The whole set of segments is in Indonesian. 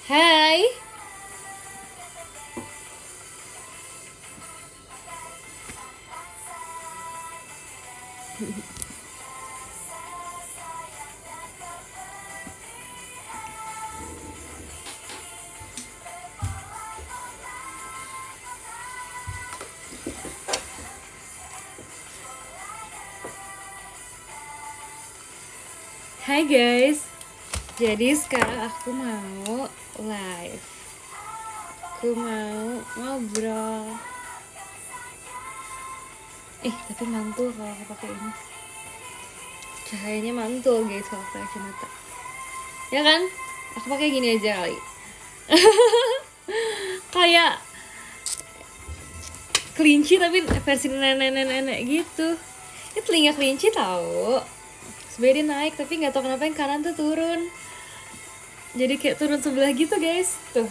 Hai. Hai guys. Jadi sekarang aku mau live. Aku mau ngobrol. Tapi mantul kalau aku pakai ini. Cahayanya mantul guys kalau pakai kacamata. Ya kan? Aku pakai gini aja kali. Kayak kelinci tapi versi nenek-nenek gitu. Ini telinga kelinci tahu. Sebenarnya dia naik tapi nggak tahu kenapa yang kanan tuh turun. Jadi kayak turun sebelah gitu guys. Tuh.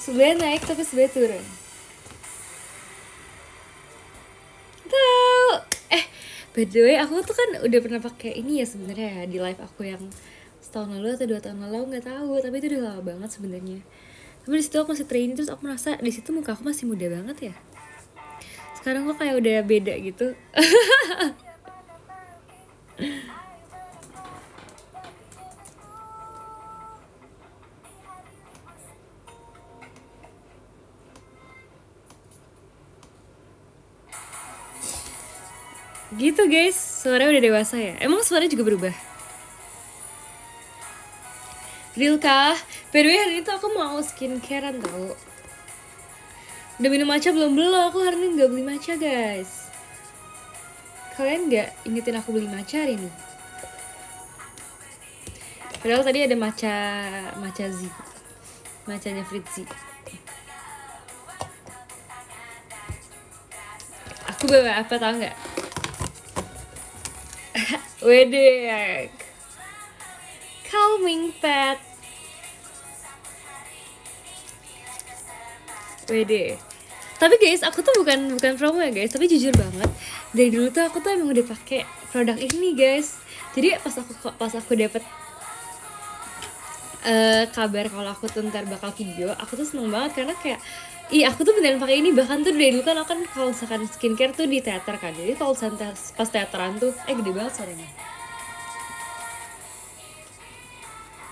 Sebelah naik tapi sebelah turun. Tahu. By the way, aku tuh kan udah pernah pakai ini ya sebenarnya ya, di live aku yang setahun lalu atau 2 tahun lalu nggak tahu, tapi itu udah lama banget sebenarnya. Tapi di situ aku masih training, terus aku merasa di situ muka aku masih muda banget ya. Sekarang kok kayak udah beda gitu. Gitu guys, suaranya udah dewasa ya. Emang suaranya juga berubah? Real kah? By the way, hari itu aku mau skincarean tau. Udah minum matcha belum? Aku hari ini gak beli matcha guys. Kalian gak ingetin aku beli matcha hari ini? Padahal tadi ada matcha Z, matchanya Fritzy. Aku bawa apa tau nggak? Wedek calming pad. Wede. Tapi guys, aku tuh bukan promo ya guys, tapi jujur banget dari dulu tuh aku tuh emang udah pakai produk ini guys. Jadi pas aku dapet kabar kalau aku tuh ntar bakal video, aku tuh seneng banget karena kayak aku tuh beneran pakai ini. Bahkan tuh dari dulu kan aku kan kalau misalkan skincare tuh di teater kan, jadi kalau pas teateran tuh gede banget suaranya.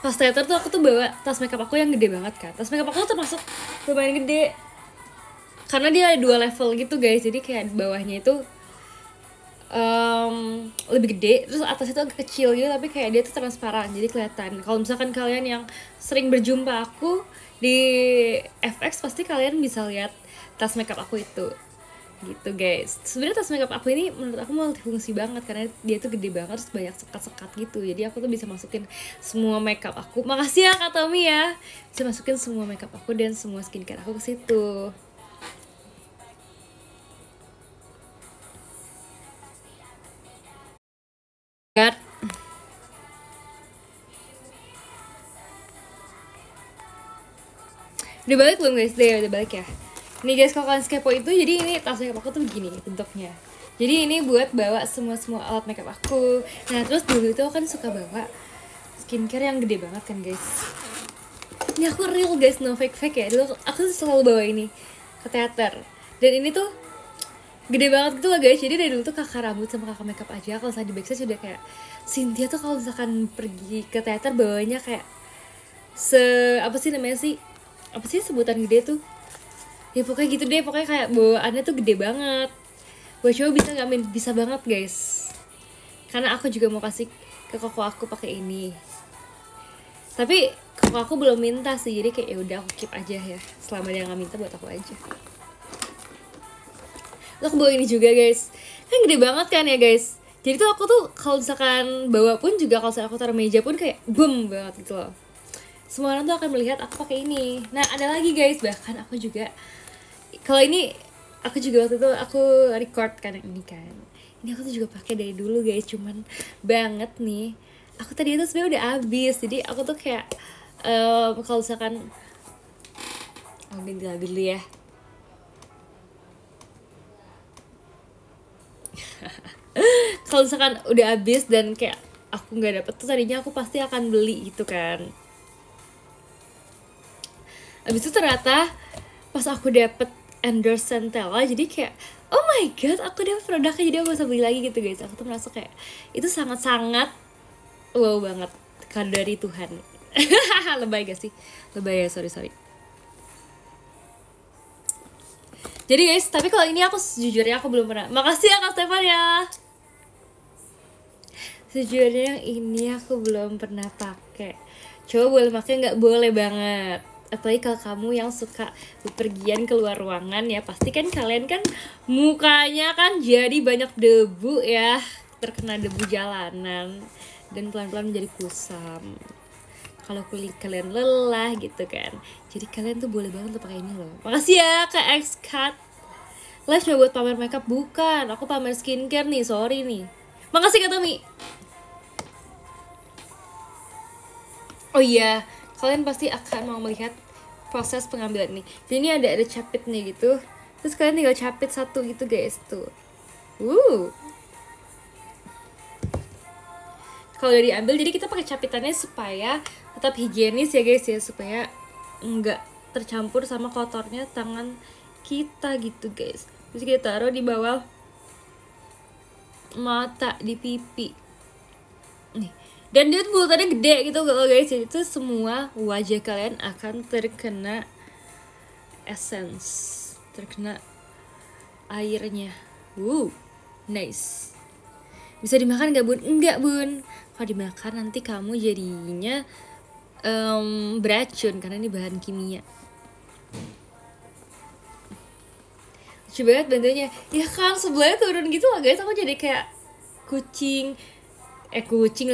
Pas teater tuh aku tuh bawa tas makeup aku yang gede banget kan. Tas makeup aku tuh termasuk lumayan gede karena dia ada 2 level gitu guys. Jadi kayak bawahnya itu lebih gede, terus atasnya tuh agak kecil gitu, tapi kayak dia tuh transparan jadi kelihatan. Kalau misalkan kalian yang sering berjumpa aku di FX pasti kalian bisa lihat tas makeup aku itu gitu guys. Sebenarnya tas makeup aku ini menurut aku multifungsi banget karena dia tuh gede banget, terus banyak sekat-sekat gitu, jadi aku tuh bisa masukin semua makeup aku. Makasih ya Kak Tommy ya, bisa masukin semua makeup aku dan semua skincare aku ke situ. Udah balik belum guys? Udah balik ya. Nih guys, kalau kalian kepo itu, jadi ini tas makeup aku tuh begini bentuknya. Jadi ini buat bawa semua alat makeup aku. Nah terus dulu itu aku kan suka bawa skincare yang gede banget kan guys. Ini aku real guys, no fake ya. Dulu aku selalu bawa ini ke teater. Dan ini tuh gede banget gitu loh guys. Jadi dari dulu tuh kakak rambut sama kakak makeup aja, kalau misalnya di backstage udah kayak Cynthia tuh kalau misalkan pergi ke teater bawanya kayak apa sih sebutan gede tuh ya, pokoknya gitu deh. Pokoknya kayak bawaannya tuh gede banget. Gue coba bisa nggak bisa banget guys, karena aku juga mau kasih ke koko aku pakai ini. Tapi koko aku belum minta sih, jadi kayak ya udah aku keep aja ya, selama dia nggak minta buat aku aja. Terus aku bawa ini juga guys, kan gede banget kan ya guys. Jadi tuh aku tuh kalau misalkan bawa pun juga, kalau aku taruh meja pun kayak boom banget gitu loh. Semua orang tuh akan melihat aku pakai ini. Nah ada lagi guys, bahkan aku juga, kalau ini aku juga waktu itu aku record kan yang ini kan. Ini aku tuh juga pakai dari dulu guys, cuman banget nih. Aku tadi itu sebenarnya udah habis, jadi aku tuh kayak kalau misalkan aku ganti lagu dulu ya. Kalau misalkan udah habis dan kayak aku nggak dapet tuh, tadinya aku pasti akan beli gitu kan. Abis itu ternyata pas aku dapet endorse Centella, jadi kayak oh my god, aku dapet produknya, jadi aku bisa beli lagi gitu guys. Aku tuh merasa kayak itu sangat-sangat wow banget, kado dari Tuhan. Lebay gak sih? Lebay ya, sorry. Jadi guys, tapi kalau ini aku sejujurnya aku belum pernah. Makasih ya Kak Stefan ya. Sejujurnya yang ini aku belum pernah pakai. Coba boleh pakai nggak? Boleh banget. Apalagi kalau kamu yang suka bepergian keluar ruangan ya, pasti kan kalian kan mukanya kan jadi banyak debu ya, terkena debu jalanan dan pelan-pelan menjadi kusam. Kalau kulit kalian lelah gitu kan, jadi kalian tuh boleh banget tuh pakai ini loh. Makasih ya Kak X-Cut. Live cuma buat pamer makeup, bukan. Aku pamer skincare nih, sorry nih. Makasih Kak Tommy. Oh iya, kalian pasti akan mau melihat proses pengambilan ini. Jadi ini ada capitnya gitu. Terus kalian tinggal capit satu gitu guys tuh. Kalau udah diambil, jadi kita pakai capitannya supaya tetap higienis ya guys ya, supaya enggak tercampur sama kotornya tangan kita gitu guys. Terus kita taruh di bawah mata, di pipi nih, dan dia tuh bulutannya gede gitu guys, jadi itu semua wajah kalian akan terkena essence, terkena airnya. Nice. Bisa dimakan gak bun? Enggak bun, kalau dimakan nanti kamu jadinya beracun karena ini bahan kimia. Lucu banget bentuknya ya kan, sebelahnya turun gitu loh guys. Aku jadi kayak kucing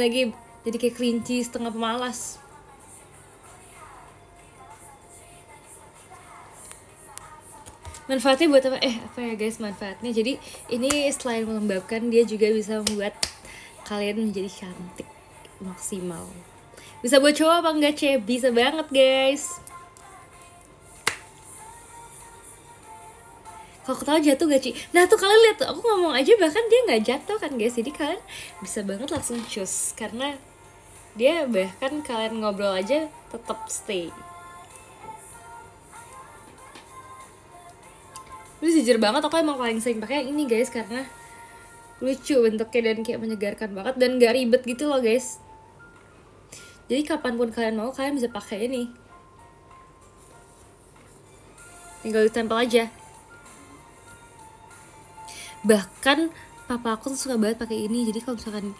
lagi, jadi kayak kelinci setengah pemalas. Manfaatnya buat apa? Apa ya guys manfaatnya? Jadi ini selain melembabkan, dia juga bisa membuat kalian menjadi cantik maksimal. Bisa buat cowok apa enggak Cep? Bisa banget guys. Kalau ketawa jatuh gak Ci? Nah tuh kalian lihat tuh, aku ngomong aja bahkan dia gak jatuh kan guys. Jadi kalian bisa banget langsung cus, karena dia bahkan kalian ngobrol aja tetap stay. Terus jujur banget aku emang paling sering pakai ini guys, karena lucu bentuknya dan kayak menyegarkan banget dan gak ribet gitu loh guys. Jadi kapanpun kalian mau, kalian bisa pakai ini, tinggal ditempel aja. Bahkan papa aku tuh suka banget pakai ini. Jadi kalau misalkan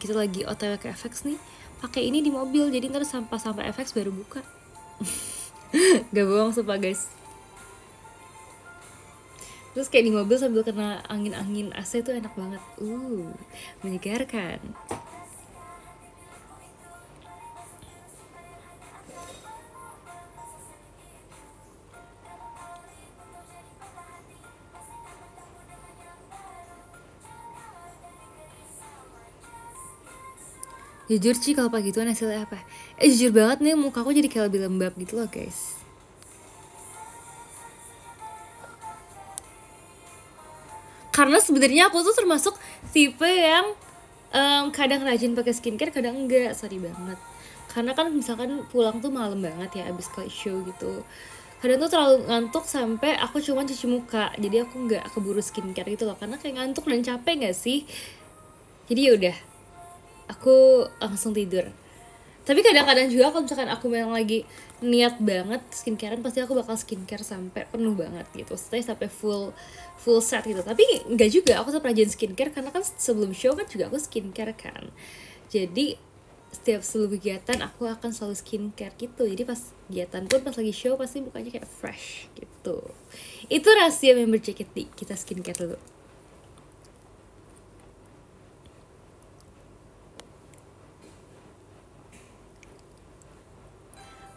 kita lagi OTW ke FX nih, pakai ini di mobil, jadi ntar sampai FX baru buka. Gak bohong sumpah guys. Terus kayak di mobil sambil kena angin AC tuh enak banget. Menyegarkan. Jujur Ci, kalau pagi gituan hasilnya apa? Jujur banget nih, muka aku jadi kayak lebih lembab gitu loh guys. Karena sebenarnya aku tuh termasuk tipe yang kadang rajin pakai skincare, kadang enggak. Sorry banget. Karena kan misalkan pulang tuh malam banget ya, abis ke show gitu. Kadang tuh terlalu ngantuk sampai aku cuma cuci muka. Jadi aku nggak keburu skincare gitu loh, karena kayak ngantuk dan capek nggak sih. Jadi yaudah, aku langsung tidur. Tapi kadang-kadang juga kalau misalkan aku memang lagi niat banget skincarean, pasti aku bakal skincare sampai penuh banget gitu, stay sampai full set gitu. Tapi enggak juga, aku tetap rajin skincare karena kan sebelum show kan juga aku skincare kan. Jadi setiap sebelum kegiatan aku akan selalu skincare gitu. Jadi pas kegiatan pun, pas lagi show, pasti mukanya kayak fresh gitu. Itu rahasia member JKT, kita skincare dulu.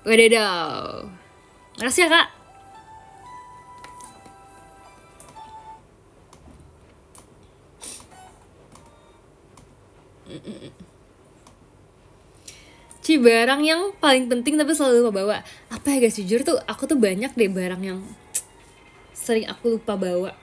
Wadaw. Makasih ya kak. Ci, barang yang paling penting tapi selalu lupa bawa. Apa ya guys, jujur tuh aku tuh banyak deh barang yang sering aku lupa bawa.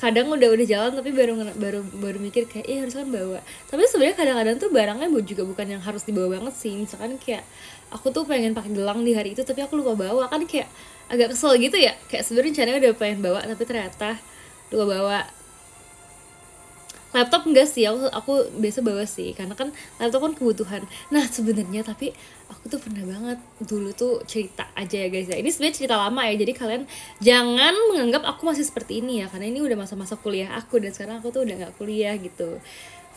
kadang udah jalan tapi baru mikir kayak harus kan bawa. Tapi sebenarnya kadang-kadang tuh barangnya juga bukan yang harus dibawa banget sih. Misalkan kayak aku tuh pengen pakai gelang di hari itu tapi aku lupa bawa, kan kayak agak kesel gitu ya. Kayak sebenarnya rencananya udah pengen bawa tapi ternyata lupa bawa. Laptop enggak sih, aku biasa bawa sih karena kan laptop kan kebutuhan. Nah sebenarnya tapi aku tuh pernah banget dulu tuh, cerita aja ya guys ya, ini sebenarnya cerita lama ya, jadi kalian jangan menganggap aku masih seperti ini ya, karena ini udah masa-masa kuliah aku dan sekarang aku tuh udah nggak kuliah gitu.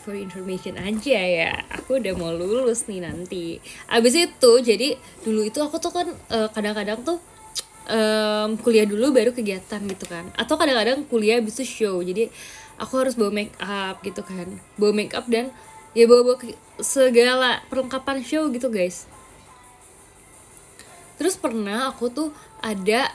For information aja ya, aku udah mau lulus nih nanti. Abis itu jadi dulu itu aku tuh kan kadang-kadang tuh kuliah dulu baru kegiatan gitu kan, atau kadang-kadang kuliah abis itu show, jadi aku harus bawa make up gitu kan, bawa make up dan ya bawa segala perlengkapan show gitu guys. Terus pernah aku tuh ada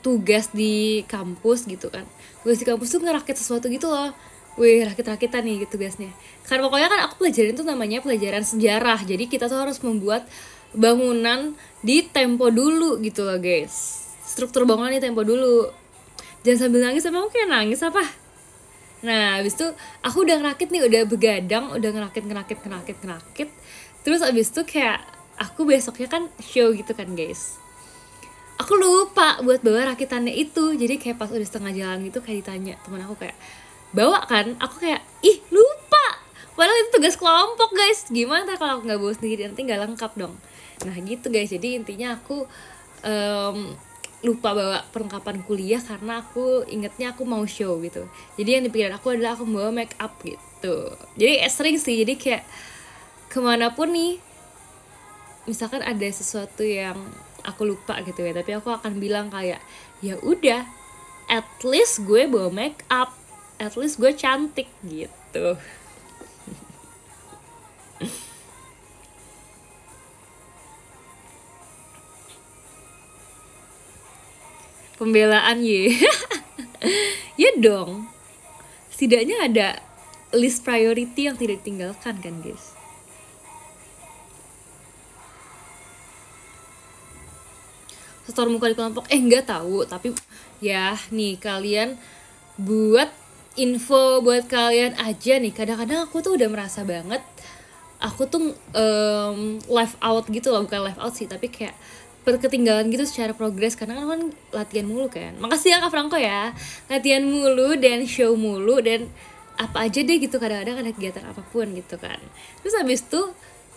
tugas di kampus gitu kan, tugas di kampus tuh ngerakit sesuatu gitu loh. Wih, rakit-rakitan nih gitu tugasnya. Karena pokoknya kan aku pelajarin tuh namanya pelajaran sejarah, jadi kita tuh harus membuat bangunan di tempo dulu gitu loh guys, struktur bangunan di tempo dulu. Jangan sambil nangis, sama aku kayak nangis apa. Nah abis itu aku udah ngerakit nih, udah begadang, udah ngerakit. Terus abis itu kayak aku besoknya kan show gitu kan guys, aku lupa buat bawa rakitannya itu. Jadi kayak pas udah setengah jalan gitu kayak ditanya teman aku kayak, bawa kan? Aku kayak, ih lupa, padahal itu tugas kelompok guys. Gimana kalau aku nggak bawa sendiri, nanti nggak lengkap dong. Nah gitu guys, jadi intinya aku lupa bawa perlengkapan kuliah karena aku ingetnya aku mau show gitu. Jadi yang di pikiran aku adalah aku bawa make up gitu. Jadi sering sih, jadi kayak kemanapun nih, misalkan ada sesuatu yang aku lupa gitu ya, tapi aku akan bilang kayak, ya udah, at least gue bawa make up, at least gue cantik gitu. Pembelaan ye. Ya dong, setidaknya ada list priority yang tidak ditinggalkan kan guys. Setor muka di kelompok, nggak tahu, tapi ya nih kalian, buat info buat kalian aja nih, kadang-kadang aku tuh udah merasa banget aku tuh live out gitu loh, bukan live out sih, tapi kayak ketinggalan gitu secara progres, karena kan latihan mulu kan. Makasih ya Kak Franco ya, latihan mulu dan show mulu dan apa aja deh gitu, kadang-kadang ada kegiatan apapun gitu kan. Terus habis itu,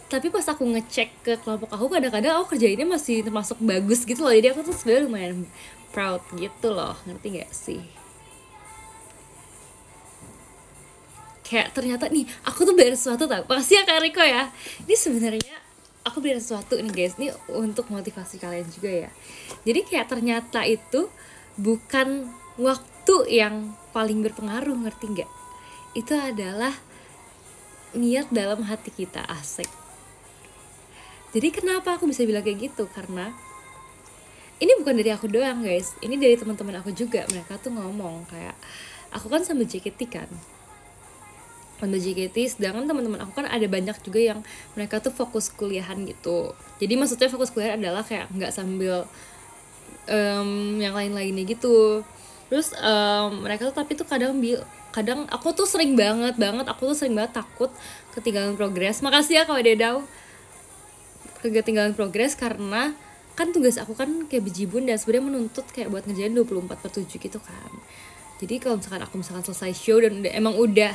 tapi pas aku ngecek ke kelompok aku, kadang-kadang aku kerjainnya masih termasuk bagus gitu loh, jadi aku tuh sebenarnya lumayan proud gitu loh, ngerti gak sih? Kayak ternyata nih aku tuh belajar sesuatu tau. Makasih ya Kak Riko ya. Ini sebenarnya aku belajar sesuatu nih guys, ini untuk motivasi kalian juga ya. Jadi kayak ternyata itu bukan waktu yang paling berpengaruh, ngerti nggak? Itu adalah niat dalam hati kita, asik. Jadi kenapa aku bisa bilang kayak gitu? Karena ini bukan dari aku doang guys, ini dari teman-teman aku juga. Mereka tuh ngomong kayak, aku kan sambil JKT kan, untuk JKT, sedangkan teman-teman aku kan ada banyak juga yang mereka tuh fokus kuliahan gitu. Jadi maksudnya fokus kuliah adalah kayak nggak sambil yang lain-lainnya gitu. Terus mereka tuh tapi tuh kadang aku tuh sering banget takut ketinggalan progres. Makasih ya Kak Dedau, ketinggalan progres karena kan tugas aku kan kayak bejibun dan sebenarnya menuntut kayak buat ngerjain 24/7 gitu kan. Jadi kalau misalkan aku selesai show dan emang udah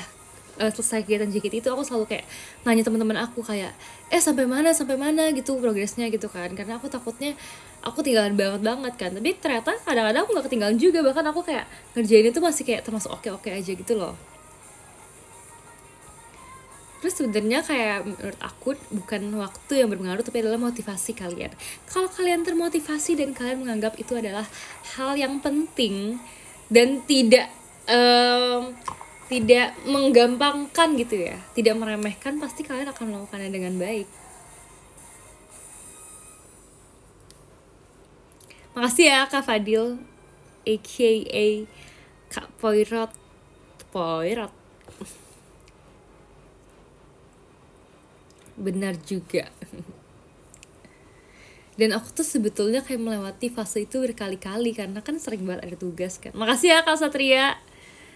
selesai kegiatan JKT itu, aku selalu kayak nanya teman-teman aku kayak, sampai mana gitu progresnya gitu kan, karena aku takutnya aku tinggalan banget kan. Tapi ternyata kadang-kadang aku nggak ketinggalan juga, bahkan aku kayak ngerjain itu masih kayak termasuk oke aja gitu loh. Terus sebenarnya kayak menurut aku bukan waktu yang berpengaruh, tapi adalah motivasi kalian. Kalau kalian termotivasi dan kalian menganggap itu adalah hal yang penting dan tidak menggampangkan gitu ya, tidak meremehkan, pasti kalian akan melakukannya dengan baik. Makasih ya Kak Fadil, aka Kak Poirot. Benar juga. Dan aku tuh sebetulnya kayak melewati fase itu berkali-kali karena kan sering banget ada tugas kan. Makasih ya Kak Satria.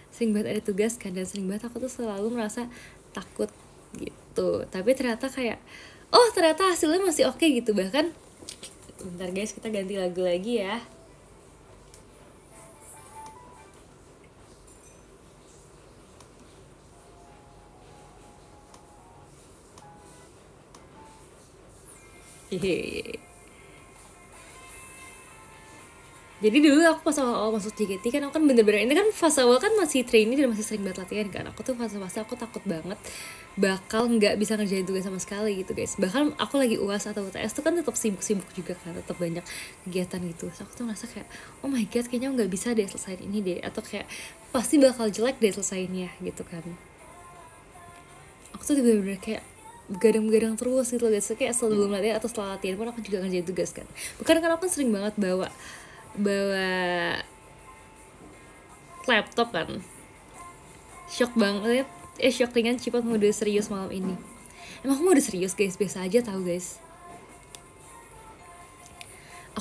Sering banget ada tugas kan, dan sering banget aku tuh selalu merasa takut gitu. Tapi ternyata kayak oh ternyata hasilnya masih oke gitu. Bahkan bentar guys, kita ganti lagu lagi ya. Hehehe. Jadi dulu aku pas awal masuk JKT kan, aku kan bener-bener, ini kan fase awal kan masih trainee dan masih sering banget latihan kan. Aku tuh fase-fase aku takut banget bakal nggak bisa ngerjain tugas sama sekali gitu guys. Bahkan aku lagi UAS atau UTS tuh kan tetap sibuk-sibuk juga kan, tetap banyak kegiatan gitu. So, aku tuh ngerasa kayak oh my god, kayaknya nggak bisa deh selesaiin ini deh, atau kayak pasti bakal jelek deh selesaiinnya gitu kan. Aku tuh bener-bener kayak begadang-begadang terus gitu guys. Kayak sebelum latihan atau setelah latihan pun aku juga ngerjain tugas kan. Bukan kan aku kan sering banget bawa laptop kan. Shock banget. Shock ringan cepat mode serius malam ini. Emang aku mode serius guys, biasa aja tahu guys.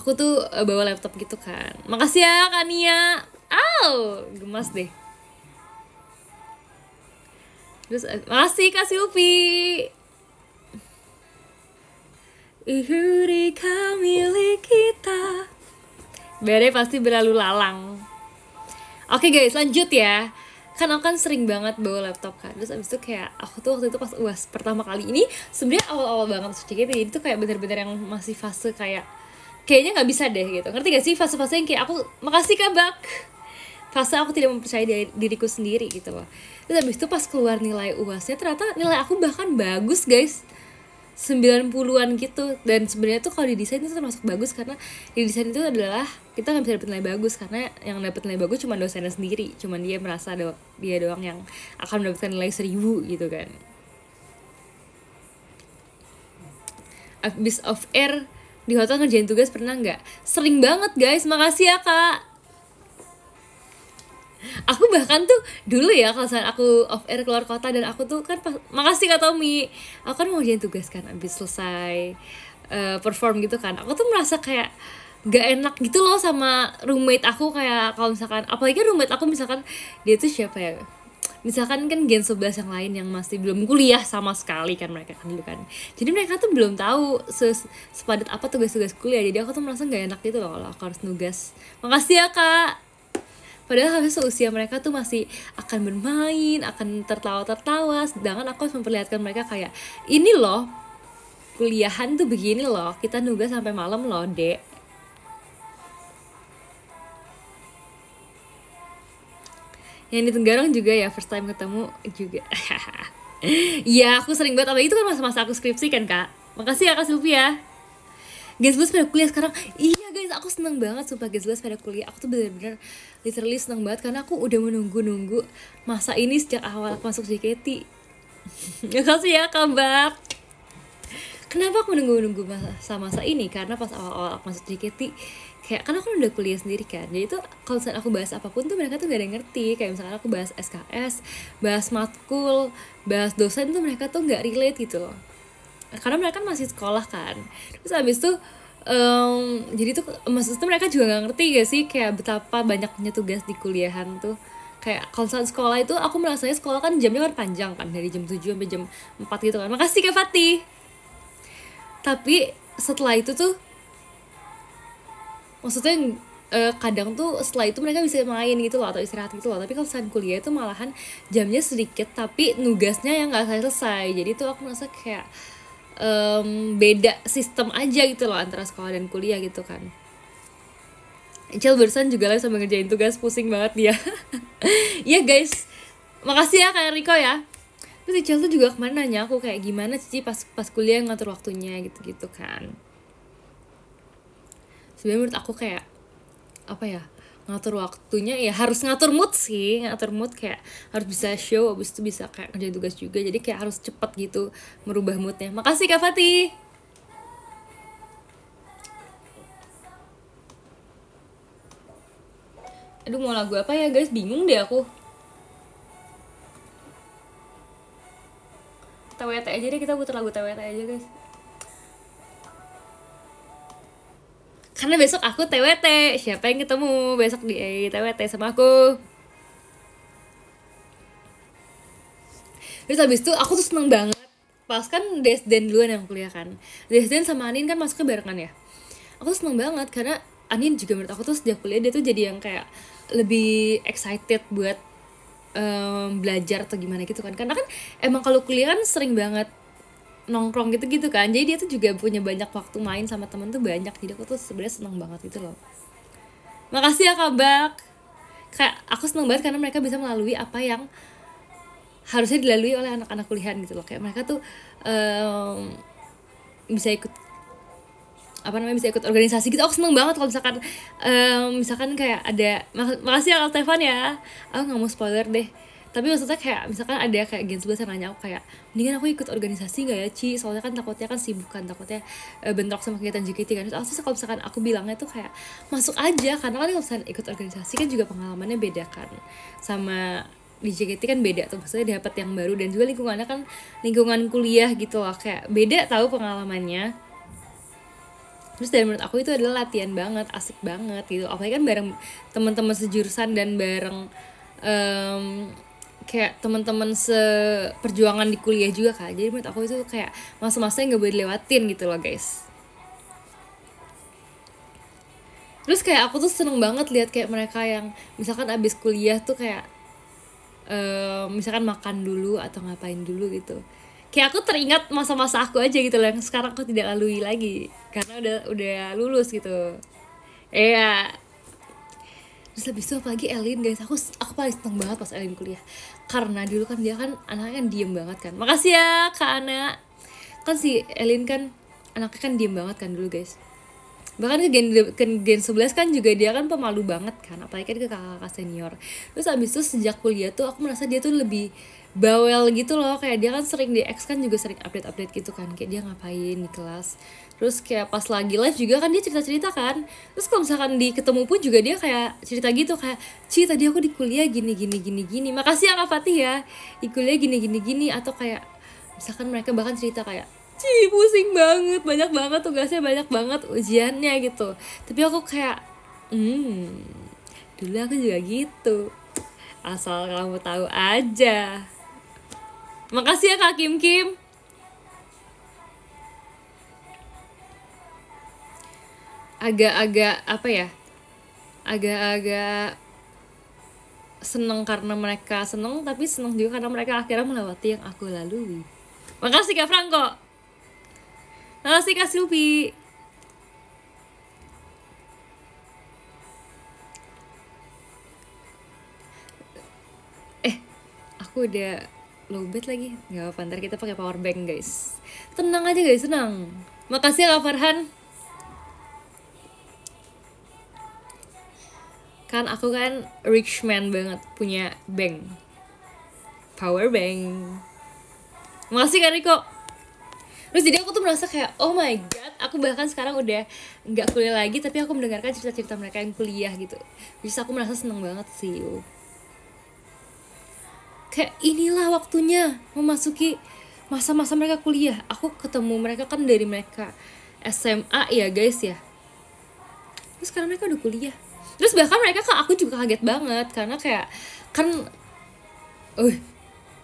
Aku tuh bawa laptop gitu kan. Makasih ya Kania. Gemas deh. Terus makasih Kak Silvi. Ihurika milik kita. Badai pasti berlalu lalang. Oke guys, lanjut ya. Kan aku kan sering banget bawa laptop kan. Terus abis itu kayak aku tuh waktu itu pas UAS pertama kali ini, sebenarnya awal-awal banget masuk JKT, jadi tuh kayak bener-bener yang masih fase kayak kayaknya nggak bisa deh gitu. Ngerti gak sih fase-fase yang kayak aku makasih Kak Bak, fase aku tidak mempercayai diriku sendiri gitu loh. Terus abis itu pas keluar nilai UASnya, ternyata nilai aku bahkan bagus guys, 90-an gitu. Dan sebenarnya tuh kalau di desain itu termasuk bagus, karena di desain itu adalah kita nggak bisa dapet nilai bagus, karena yang dapet nilai bagus cuma dosennya sendiri, cuma dia merasa dia doang yang akan mendapatkan nilai 1000 gitu kan. Abis off air di hotel ngerjain tugas pernah nggak? Sering banget guys, makasih ya Kak. Aku bahkan tuh dulu ya kalau misalnya aku off air keluar kota dan aku tuh kan makasih Kak Tommy, aku kan mau ngerjain tugas kan abis selesai perform gitu kan, aku tuh merasa kayak gak enak gitu loh sama roommate aku. Kayak kalau misalkan apalagi roommate aku misalkan dia tuh siapa ya, misalkan kan Gen 11 yang lain yang masih belum kuliah sama sekali kan, mereka kan dulu kan, jadi mereka tuh belum tahu sepadat apa tugas-tugas kuliah. Jadi aku tuh merasa gak enak gitu loh kalau aku harus nugas. Makasih ya Kak. Padahal harusnya seusia mereka tuh masih akan bermain, akan tertawa-tertawa, sedangkan aku harus memperlihatkan mereka kayak ini loh, kuliahan tuh begini loh, kita nugas sampai malam loh dek. Yang di Tenggarong juga ya, first time ketemu juga. Iya, aku sering banget, apalagi itu kan masa-masa aku skripsi kan Kak. Makasih ya Kak Sylvia. Guys, pada kuliah sekarang. Iya guys, aku seneng banget sumpah guys, pada kuliah. Aku tuh bener-bener literally seneng banget karena aku udah menunggu-nunggu masa ini sejak awal aku masuk JKT. Makasih ya Kak Bak. Kenapa aku menunggu-nunggu masa ini? Karena pas awal-awal aku masuk JKT, kayak kan aku udah kuliah sendiri kan, jadi tuh kalau misalnya aku bahas apapun tuh mereka tuh gak ada yang ngerti. Kayak misalkan aku bahas SKS, bahas matkul, bahas dosen tuh mereka tuh gak relate gitu loh, karena mereka kan masih sekolah kan. Terus abis itu jadi tuh maksudnya mereka juga gak ngerti gak sih kayak betapa banyaknya tugas di kuliahan tuh. Kayak kalau misalnya sekolah itu aku merasanya sekolah kan jamnya kan panjang kan, dari jam 7 sampai jam 4 gitu kan. Makasih Kak Fatih. Tapi setelah itu tuh maksudnya kadang tuh setelah itu mereka bisa main gitu loh atau istirahat gitu loh. Tapi kalau misalnya kuliah itu malahan jamnya sedikit tapi nugasnya yang gak selesai. Jadi tuh aku merasa kayak beda sistem aja gitu loh antara sekolah dan kuliah gitu kan. Icel barusan juga live sambil ngerjain tugas, pusing banget dia. Iya guys, makasih ya Kak Riko ya. Terus Icel tuh juga kemarin nanya aku kayak gimana Cici pas kuliah ngatur waktunya gitu-gitu kan. Sebenarnya menurut aku kayak apa ya, ngatur waktunya ya harus ngatur mood sih, ngatur mood kayak harus bisa show, abis itu bisa kayak kerjain tugas juga, jadi kayak harus cepet gitu merubah moodnya. Makasih Kak Fatih. Aduh mau lagu apa ya guys, bingung deh aku. TWT aja deh, kita putar lagu TWT aja guys. Karena besok aku TWT. Siapa yang ketemu besok di TWT sama aku? Terus habis itu aku tuh seneng banget. Pas kan Desden duluan yang kuliah kan. Desden sama Anin kan masuknya barengan ya. Aku tuh seneng banget karena Anin juga menurut aku tuh sejak kuliah dia tuh jadi yang kayak lebih excited buat belajar atau gimana gitu kan. Karena kan emang kalau kuliah kan sering banget nongkrong gitu-gitu kan. Jadi dia tuh juga punya banyak waktu main sama temen tuh banyak. Jadi aku tuh sebenarnya seneng banget gitu loh. Makasih ya Kak Bak. Kayak aku seneng banget karena mereka bisa melalui apa yang harusnya dilalui oleh anak-anak kuliahan gitu loh. Kayak mereka tuh bisa ikut bisa ikut organisasi gitu. Aku seneng banget kalau misalkan kayak ada makasih ya Kak Stefan ya. Aku nggak mau spoiler deh, tapi maksudnya kayak misalkan ada kayak Gen 11 yang nanya aku kayak mendingan aku ikut organisasi nggak ya Ci, soalnya kan takutnya kan sibuk kan, takutnya bentrok sama kegiatan JKT kan. Terus kalau misalkan aku bilangnya tuh kayak masuk aja, karena kan kalau misalkan ikut organisasi kan juga pengalamannya beda kan sama di JKT kan beda tuh, maksudnya dapat yang baru dan juga lingkungannya kan lingkungan kuliah gitu loh, kayak beda tahu pengalamannya. Terus dari menurut aku itu adalah latihan banget, asik banget gitu. Apalagi kan bareng teman-teman sejurusan dan bareng kayak teman-teman seperjuangan di kuliah juga kan. Jadi menurut aku itu kayak masa-masa yang gak boleh dilewatin gitu loh guys. Terus kayak aku tuh seneng banget lihat kayak mereka yang misalkan abis kuliah tuh kayak misalkan makan dulu atau ngapain dulu gitu. Kayak aku teringat masa-masa aku aja gitu loh yang sekarang aku tidak lalui lagi karena udah lulus gitu. Iya. Terus habis itu apalagi Elin guys, aku paling seneng banget pas Elin kuliah karena dulu kan dia kan anaknya kan diem banget kan. Makasih ya Kak Ana. Kan si Elin kan anaknya kan diem banget kan dulu guys. Bahkan ke gen 11 kan juga dia kan pemalu banget kan, apalagi kan ke kakak-kakak senior. Terus abis itu sejak kuliah tuh aku merasa dia tuh lebih bawel gitu loh, kayak dia kan sering di X kan juga sering update-update gitu kan, kayak dia ngapain di kelas. Terus kayak pas lagi live juga kan dia cerita-cerita kan. Terus kalau misalkan di ketemu pun juga dia kayak cerita gitu kayak, Ci tadi aku di kuliah gini. Makasih ya Kak Fatih ya, di kuliah gini. Atau kayak misalkan mereka bahkan cerita kayak, Ci pusing banget, banyak banget tugasnya, banyak banget ujiannya gitu. Tapi aku kayak dulu aku juga gitu, asal kamu tahu aja. Makasih ya Kak Kim. Agak-agak apa ya, agak-agak seneng karena mereka seneng, tapi seneng juga karena mereka akhirnya melewati yang aku lalui. Makasih Kak Franco. Makasih Kak Silvi. Aku udah lowbat lagi. Gak apa-apa, ntar kita pakai power bank guys. Tenang aja guys, tenang. Makasih ya Kak Farhan. Kan aku kan rich man banget, punya bank, power bank. Makasih Kak Riko. Terus jadi aku tuh merasa kayak oh my god, aku bahkan sekarang udah nggak kuliah lagi tapi aku mendengarkan cerita-cerita mereka yang kuliah gitu. Jadi aku merasa seneng banget sih. Kayak inilah waktunya memasuki masa-masa mereka kuliah. Aku ketemu mereka kan dari mereka SMA ya guys ya. Terus sekarang mereka udah kuliah. Terus bahkan mereka kan aku juga kaget banget karena kayak kan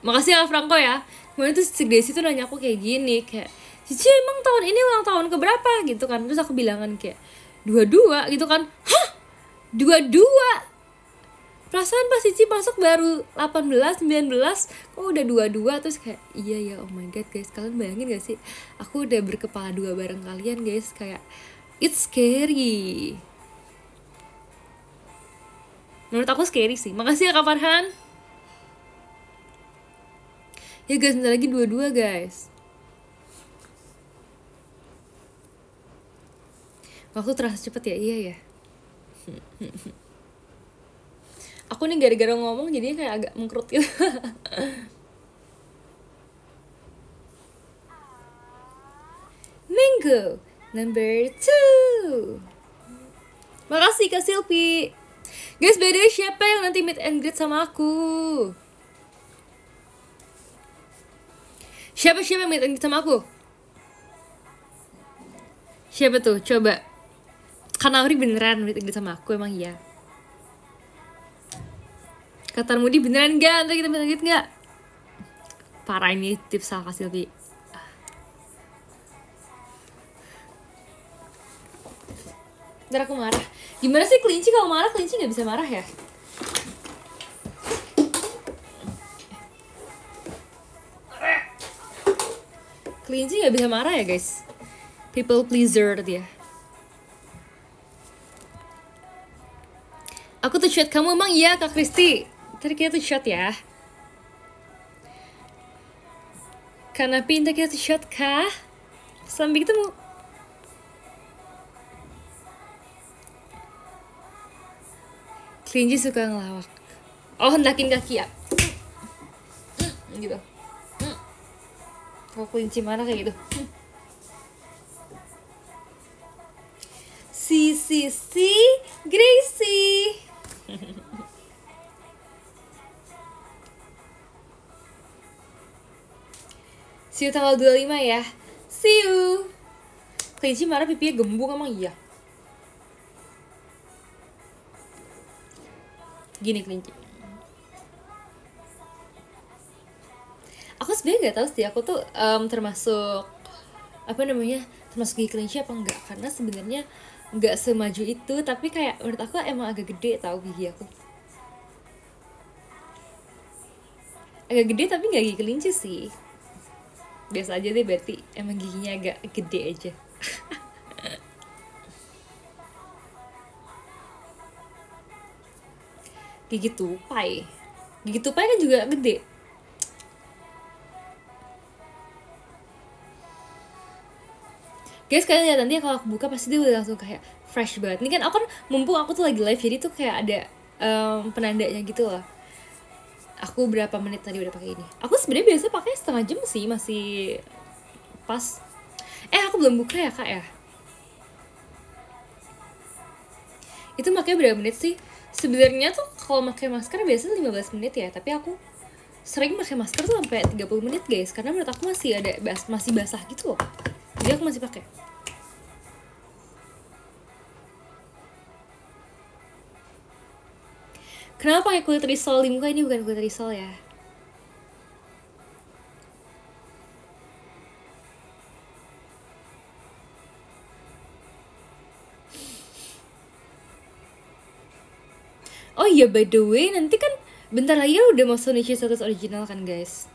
makasih ya Franco ya. Kemarin tuh si Desi tuh nanya aku kayak gini, kayak Cici emang tahun ini ulang tahun keberapa gitu kan. Terus aku bilangan kayak 22 gitu kan. Hah? 22? Perasaan pas Cici masuk baru 18, 19 kok udah 22. Terus kayak iya ya, oh my god guys, kalian bayangin gak sih aku udah berkepala dua bareng kalian guys. Kayak it's scary. Menurut aku scary sih. Makasih ya Kak Farhan. Ya guys, bentar lagi 22 guys. Waktu terasa cepet ya, iya ya. Aku nih gara-gara ngomong jadinya kayak agak mengkerut gitu. Mango number 2. Makasih Kak Silvi. Guys, by the way, siapa yang nanti meet and greet sama aku? Siapa yang meet and greet sama aku? Siapa tuh? Coba. Kak Nauri beneran murid Inggris sama aku, emang iya. Kata Mudi beneran gak? Ntar kita minta lanjut gak? Parah ini tips salah kasih lebih. Ntar aku marah. Gimana sih kelinci kalau marah? Kelinci gak bisa marah ya? Kelinci gak bisa marah ya guys? People pleaser dia. Aku tuh shot kamu, emang iya Kak Kristi. Ntar kita tuh shot ya. Karena pintar kita tuh shot kah? Sampai ketemu. Kelinci suka ngelawak. Oh, hendakin kaki ya. Gitu. Kalau kelinci marah kayak gitu. Si Gracie. See you tanggal 25 ya. See you. Kelinci marah pipinya gembung, emang iya. Gini kelinci. Aku sebenarnya nggak tahu sih, aku tuh termasuk apa namanya, termasuk gigi kelinci apa enggak, karena sebenarnya nggak semaju itu, tapi kayak menurut aku emang agak gede tau gigi aku. Agak gede tapi nggak gigi kelinci sih, biasa aja deh, berarti emang giginya agak gede aja. Gigi tupai kan juga gede. Guys, kalian lihat nanti kalau aku buka pasti dia udah langsung kayak fresh banget. Ini kan aku kan mumpung aku tuh lagi live, jadi tuh kayak ada penandanya gitu loh. Aku berapa menit tadi udah pakai ini. Aku sebenarnya biasa pakai setengah jam sih, masih pas. Aku belum buka ya kak ya. Itu makanya berapa menit sih? Sebenarnya tuh kalau pakai masker biasanya 15 menit ya, tapi aku sering pakai masker tuh sampai 30 menit guys, karena menurut aku masih ada masih basah gitu loh. Jadi aku masih pakai. Kenapa pakai kulit risol di muka? Ini bukan kulit risol ya. Oh iya, by the way, nanti kan bentar lagi udah mau Sonichi 100 original kan guys.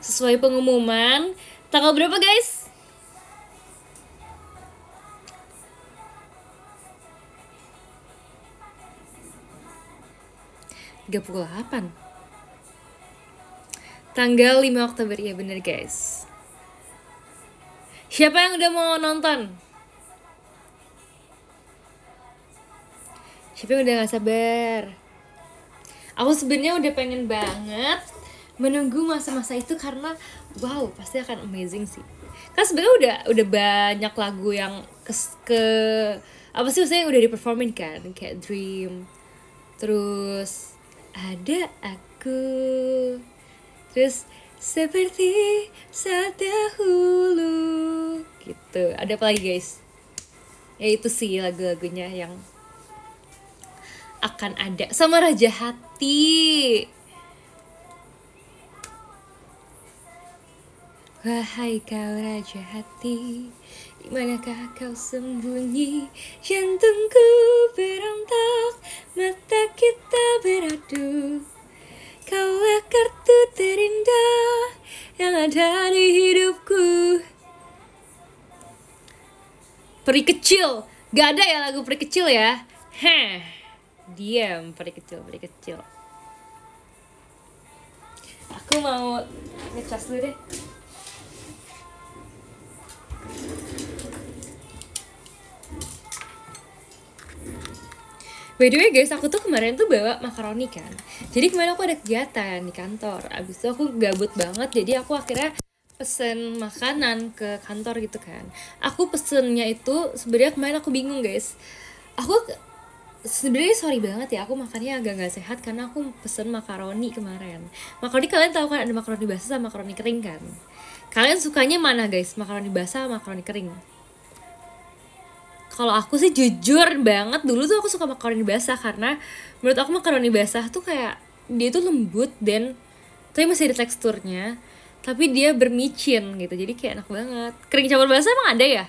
Sesuai pengumuman, tanggal berapa guys? (38) Tanggal 5 Oktober, ya bener guys. Siapa yang udah mau nonton? Siapa yang udah gak sabar? Aku sebenarnya udah pengen banget menunggu masa-masa itu, karena wow, pasti akan amazing sih. Kan sebenarnya udah banyak lagu yang ke apa sih maksudnya yang udah diperformin kan, kayak Dream, terus ada aku, terus seperti saat dahulu gitu. Ada apa lagi guys? Ya itu sih lagu-lagunya yang akan ada, sama Raja Hati. Wahai kau Raja Hati, dimanakah kau sembunyi? Jantungku berontak, mata kita beradu. Kaulah kartu terindah yang ada di hidupku. Peri kecil, gak ada ya lagu peri kecil ya? Diam, peri kecil. Aku mau ngecas dulu deh. By the way guys, aku tuh kemarin tuh bawa makaroni kan. Jadi kemarin aku ada kegiatan di kantor. Abis itu aku gabut banget, jadi aku akhirnya pesen makanan ke kantor gitu kan. Aku pesennya itu sebenarnya kemarin aku bingung guys. Aku sebenarnya sorry banget ya, aku makannya agak gak sehat karena aku pesen makaroni kemarin. Makaroni kalian tahu kan ada makaroni basah sama makaroni kering kan. Kalian sukanya mana guys? Makaroni basah sama makaroni kering? Kalau aku sih jujur banget dulu tuh aku suka makaroni basah, karena menurut aku makaroni basah tuh kayak dia tuh lembut dan tapi masih ada teksturnya, tapi dia bermicin gitu, jadi kayak enak banget. Kering campur basah emang ada ya?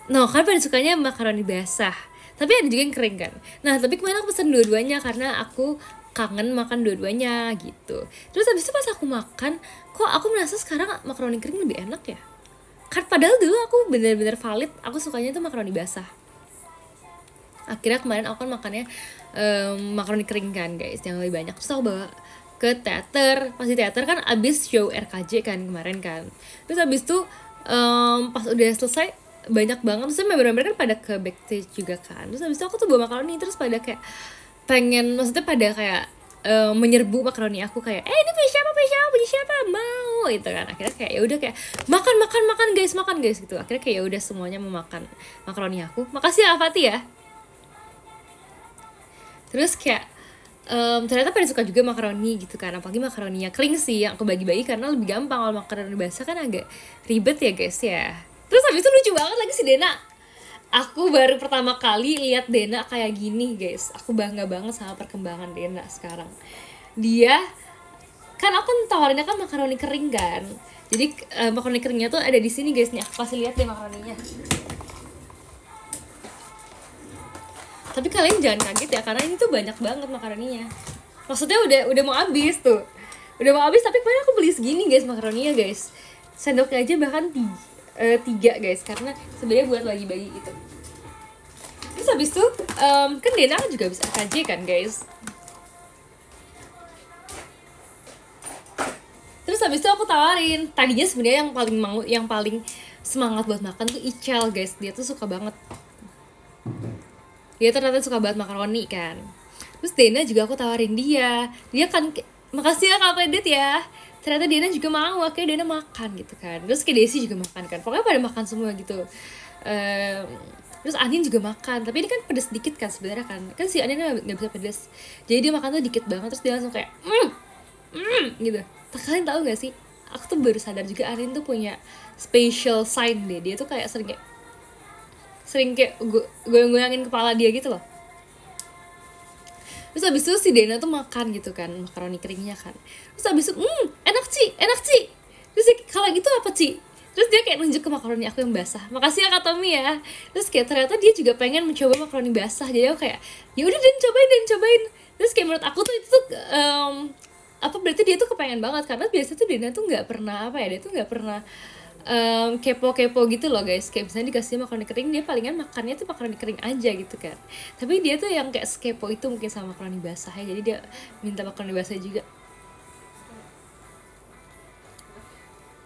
No, kan pada sukanya makaroni basah, tapi ada juga yang kering kan. Nah, tapi kemarin aku pesen dua-duanya karena aku kangen makan dua-duanya gitu. Terus habis itu pas aku makan, kok aku merasa sekarang makaroni kering lebih enak ya? Kan padahal dulu aku bener-bener valid, aku sukanya tuh makaroni basah. Akhirnya kemarin aku kan makannya makaroni kering kan guys, yang lebih banyak. Terus aku bawa ke teater, pas di teater kan abis show RKJ kan kemarin kan. Terus abis tuh pas udah selesai banyak banget, terus member-member kan pada ke backstage juga kan. Terus abis itu aku tuh bawa makaroni, terus pada kayak pengen, maksudnya pada kayak menyerbu makaroni aku, kayak ini punya siapa, punya siapa mau gitu kan. Akhirnya kayak ya udah kayak makan guys gitu. Akhirnya kayak ya udah semuanya mau makan makaroni aku. Makasih ya Fatih ya. Terus kayak ternyata pada suka juga makaroni gitu kan, apalagi makaroninya kering sih yang aku bagi-bagi karena lebih gampang. Kalau makaroni basah kan agak ribet ya guys ya. Terus habis itu lucu banget lagi si Dena. Aku baru pertama kali lihat Dena kayak gini guys. Aku bangga banget sama perkembangan Dena sekarang. Dia kan aku tawarinnya kan makaroni kering kan. Jadi makaroni keringnya tuh ada di sini guys nih. Aku kasih lihat deh makaroninya. Tapi kalian jangan kaget ya, karena ini tuh banyak banget makaroninya. Maksudnya udah mau habis tuh. Udah mau habis, tapi kemarin aku beli segini guys makaroninya guys. Sendoknya aja bahkan 3 guys, karena sebenarnya buat bagi-bagi gitu. Terus habis tuh kan Dena juga bisa KJ kan guys. Terus habis itu aku tawarin. Tadinya sebenarnya yang paling semangat buat makan tuh Ichel guys. Dia tuh suka banget. Dia ternyata suka banget makaroni kan. Terus Dena juga aku tawarin dia kan makasih ya Kak Pedit ya. Ternyata Dena juga mau, akhirnya Dena makan gitu kan. Terus kayak Desi juga makan kan, pokoknya pada makan semua gitu. Terus Anin juga makan, tapi ini kan pedes dikit kan sebenarnya kan si Anin nggak bisa pedes, jadi dia makan tuh dikit banget. Terus dia langsung kayak gitu. Kalian tahu gak sih, aku tuh baru sadar juga Anin tuh punya special sign deh. Dia tuh kayak sering kayak goyang-goyangin kepala dia gitu loh. Terus abis itu si Dena tuh makan gitu kan makaroni keringnya kan. Terus abis itu enak Ci. Terus kalau gitu apa Ci? Terus dia kayak nunjuk ke makaroni aku yang basah. Makasih ya Kak Tommy ya. Terus kayak ternyata dia juga pengen mencoba makaroni basah. Jadi aku kayak ya udah dan cobain. Terus kayak menurut aku tuh itu tuh berarti dia tuh kepengen banget, karena biasa tuh Dena tuh nggak pernah dia tuh nggak pernah kepo gitu loh guys. Kayak misalnya dikasih makaroni kering, dia palingan makannya tuh makaroni kering aja gitu kan. Tapi dia tuh yang kayak kepo itu mungkin sama makaroni basah ya, jadi dia minta makaroni basah juga.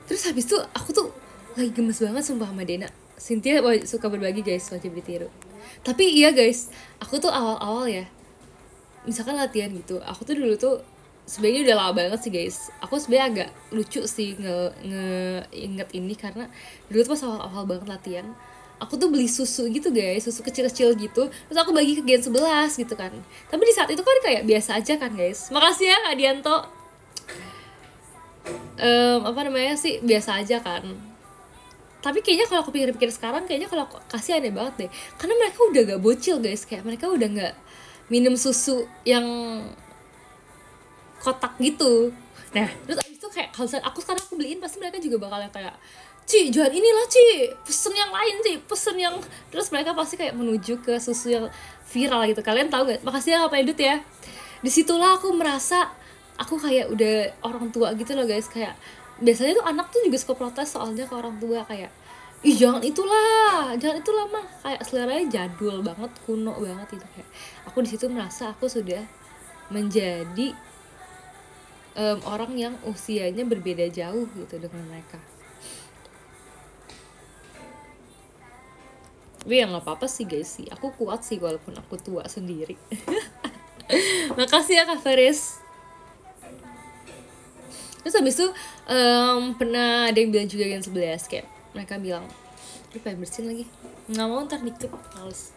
Terus habis tuh aku tuh lagi gemes banget sumpah sama Dena. Cynthia suka berbagi guys, wajib ditiru. Tapi iya guys, aku tuh awal-awal ya, misalkan latihan gitu, aku tuh dulu tuh sebenarnya udah lama banget sih guys. Aku sebenarnya agak lucu sih inget ini, karena dulu tuh pas awal-awal banget latihan, aku tuh beli susu gitu guys, susu kecil-kecil gitu, terus aku bagi ke Gen 11 gitu kan. Tapi di saat itu kan kayak biasa aja kan guys. Makasih ya Kak Dianto. Biasa aja kan. Tapi kayaknya kalau aku pikir-pikir sekarang, kayaknya kalau aku kasih aneh banget deh, karena mereka udah gak bocil guys. Kayak mereka udah gak minum susu yang kotak gitu. Nah, terus abis itu kayak kalau aku sekarang aku beliin, pasti mereka juga bakal kayak Ci, jangan inilah Ci, pesen yang lain Ci, pesen yang. Terus mereka pasti kayak menuju ke susu yang viral gitu. Kalian tahu gak? Makasih ya Pak Edut ya. Disitulah aku merasa aku kayak udah orang tua gitu loh guys. Kayak biasanya tuh anak tuh juga suka protes soalnya ke orang tua, kayak ih jangan itulah mah, kayak seleranya jadul banget, kuno banget gitu. Kayak aku di situ merasa aku sudah menjadi orang yang usianya berbeda jauh gitu dengan mereka. Tapi ya nggak apa-apa sih guys sih, aku kuat sih walaupun aku tua sendiri. Makasih ya Kak Faris. Terus habis itu pernah ada yang bilang juga Gen 11, kayak mereka bilang lu pengen bersin lagi, nggak mau ntar dikit, males.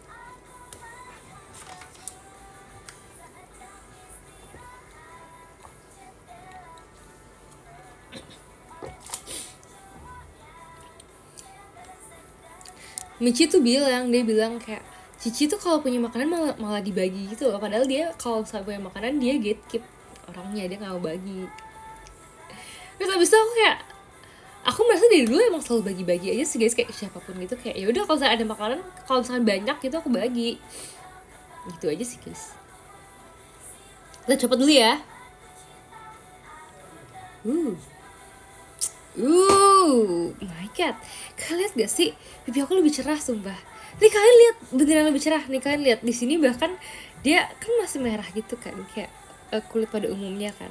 Michi tuh dia bilang kayak Cici tuh kalau punya makanan malah dibagi gitu loh, padahal dia kalau misalnya punya makanan dia gatekeep orangnya, dia nggak mau bagi. Terus abis itu aku merasa dari dulu emang selalu bagi-bagi aja sih guys, kayak siapapun gitu, kayak ya udah kalau misalnya ada makanan, kalau misalnya banyak gitu aku bagi, gitu aja sih guys. Kita coba dulu ya. My god, kalian lihat gak sih pipi aku lebih cerah sumpah. Nih kalian lihat, beneran lebih cerah nih, kalian lihat di sini bahkan dia kan masih merah gitu kan, kayak kulit pada umumnya kan.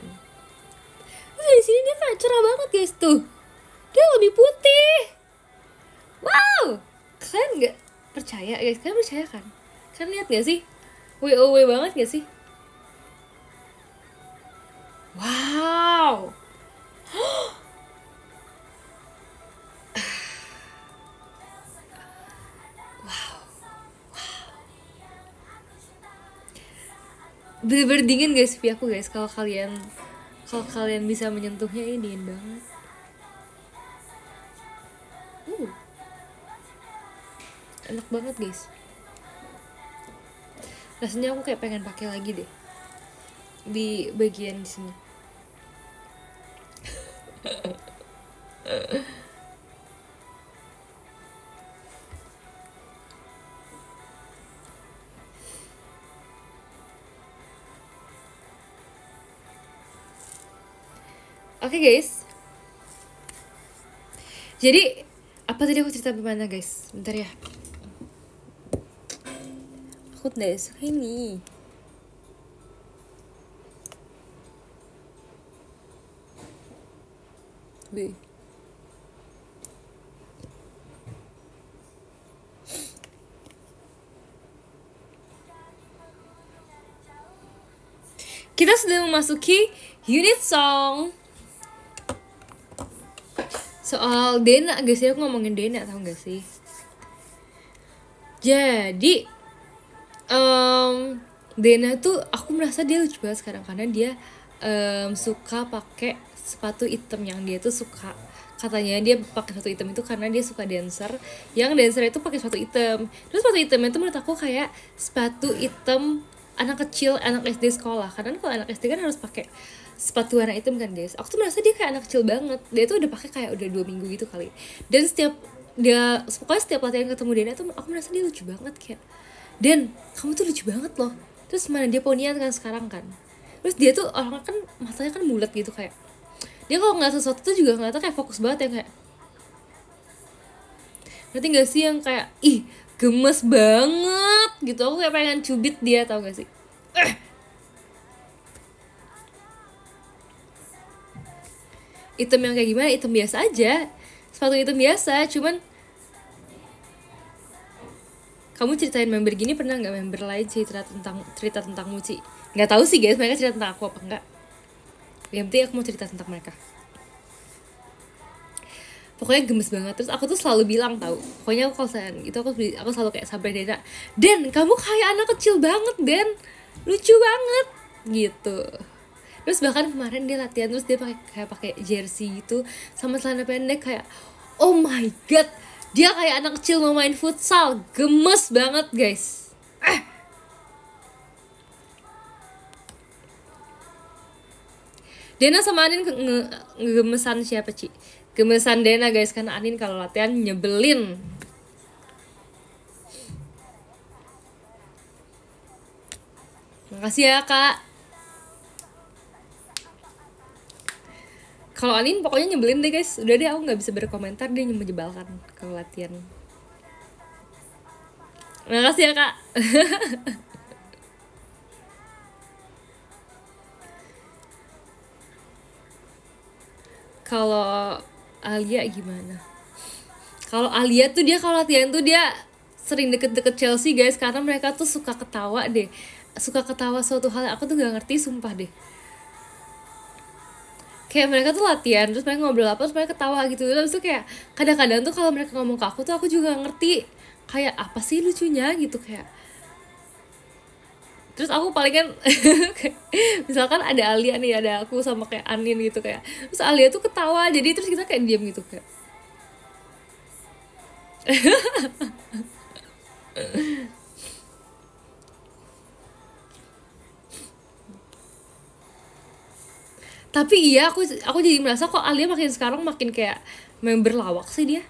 Terus di sini dia kayak cerah banget guys tuh, dia lebih putih. Wow, kalian nggak percaya guys? Kalian percaya kan? Kalian lihat gak sih? WOW banget gak sih? Wow. Bener-bener dingin guys pipi aku guys. Kalau kalian bisa menyentuhnya, ini dingin banget. Enak banget guys. Rasanya aku kayak pengen pakai lagi deh di bagian di sini. Oke guys. Jadi apa tadi aku cerita gimana guys? Bentar ya. Aku tidak suka ini. Wih. Kita sudah memasuki unit song. Soal Dena guys, aku ngomongin Dena, tau gak sih? Jadi Dena tuh aku merasa dia lucu banget sekarang, karena dia suka pakai sepatu hitam yang dia tuh suka. Katanya dia pakai sepatu hitam itu karena dia suka dancer, yang dancer itu pakai sepatu hitam. Terus sepatu hitam itu menurut aku kayak sepatu hitam anak kecil, anak SD sekolah. Karena kalau anak SD kan harus pakai sepatu warna hitam kan guys. Aku tuh merasa dia kayak anak kecil banget. Dia tuh udah pakai kayak udah 2 minggu gitu kali. Dan pokoknya setiap latihan ketemu Dena tuh aku merasa dia lucu banget, kayak, Dan, kamu tuh lucu banget loh. Terus mana dia ponian kan sekarang kan. Terus dia tuh orangnya kan matanya kan bulat gitu, kayak dia kalau ngeliat sesuatu tuh juga ngeliatnya kayak fokus banget ya, kayak, ngerti gak sih yang kayak ih gemes banget gitu. Aku kayak pengen cubit dia, tau gak sih? Item yang kayak gimana? Item biasa aja, sepatu item biasa. Cuman kamu ceritain member gini, pernah nggak member lain cerita tentang Muci? Nggak tahu sih guys, mereka cerita tentang aku apa enggak. Yang penting aku mau cerita tentang mereka. Pokoknya gemes banget. Terus aku tuh selalu bilang tau, pokoknya aku kalau itu aku selalu kayak sampai Dena, Den, kamu kayak anak kecil banget, Den, lucu banget gitu. Terus bahkan kemarin dia latihan, terus dia pakai jersey gitu sama celana pendek, kayak oh my god, dia kayak anak kecil mau main futsal. Gemes banget guys. Dena sama Anin ngegemesan siapa, Ci? Gemesan Dena guys, karena Anin kalau latihan nyebelin. Makasih ya kak. Kalau Anin pokoknya nyebelin deh guys. Udah deh, aku nggak bisa berkomentar, dia menyebalkan kalau latihan. Makasih ya kak. Kalau Alia gimana? Kalau Alia tuh dia kalau latihan tuh dia sering deket-deket Chelsea guys, karena mereka tuh suka ketawa deh. Suka ketawa suatu hal, aku tuh gak ngerti sumpah deh. Kayak mereka tuh latihan, terus mereka ngobrol apa, terus mereka ketawa gitu. Terus tuh kayak kadang-kadang tuh kalau mereka ngomong ke aku tuh aku juga ngerti kayak apa sih lucunya gitu, kayak. Terus aku paling kan misalkan ada Alia nih, ada aku sama kayak Anin gitu, kayak terus Alia tuh ketawa, jadi terus kita kayak diam gitu, kayak Tapi iya, aku jadi merasa kok Alia makin sekarang makin kayak member lawak sih dia.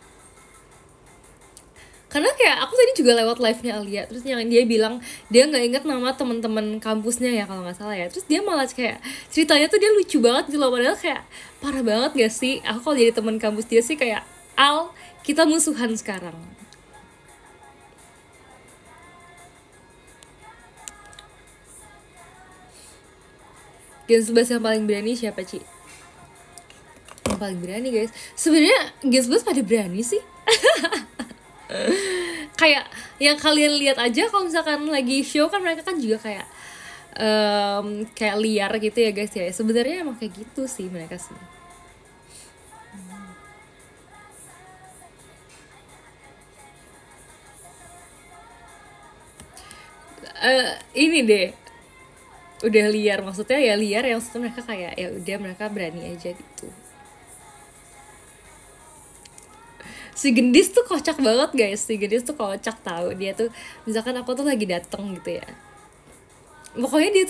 Karena kayak aku tadi juga lewat live-nya Alia, terus yang dia bilang dia nggak inget nama teman-teman kampusnya ya kalau nggak salah ya. Terus dia malah kayak ceritanya tuh dia lucu banget gitu loh, padahal kayak parah banget gak sih? Aku kalau jadi teman kampus dia sih kayak, Al, kita musuhan sekarang. Gen 11 yang paling berani siapa, Ci? Yang paling berani, guys. Sebenarnya Gen 11 pada berani sih. Kayak yang kalian lihat aja kalau misalkan lagi show kan mereka kan juga kayak kayak liar gitu ya, guys ya. Sebenarnya emang kayak gitu sih mereka sih. Ini deh, udah liar, maksudnya ya liar yang maksudnya mereka kayak ya udah mereka berani aja gitu. Si Gendis tuh kocak banget, guys. Si Gendis tuh kocak tahu. Dia tuh misalkan aku tuh lagi dateng gitu ya, pokoknya dia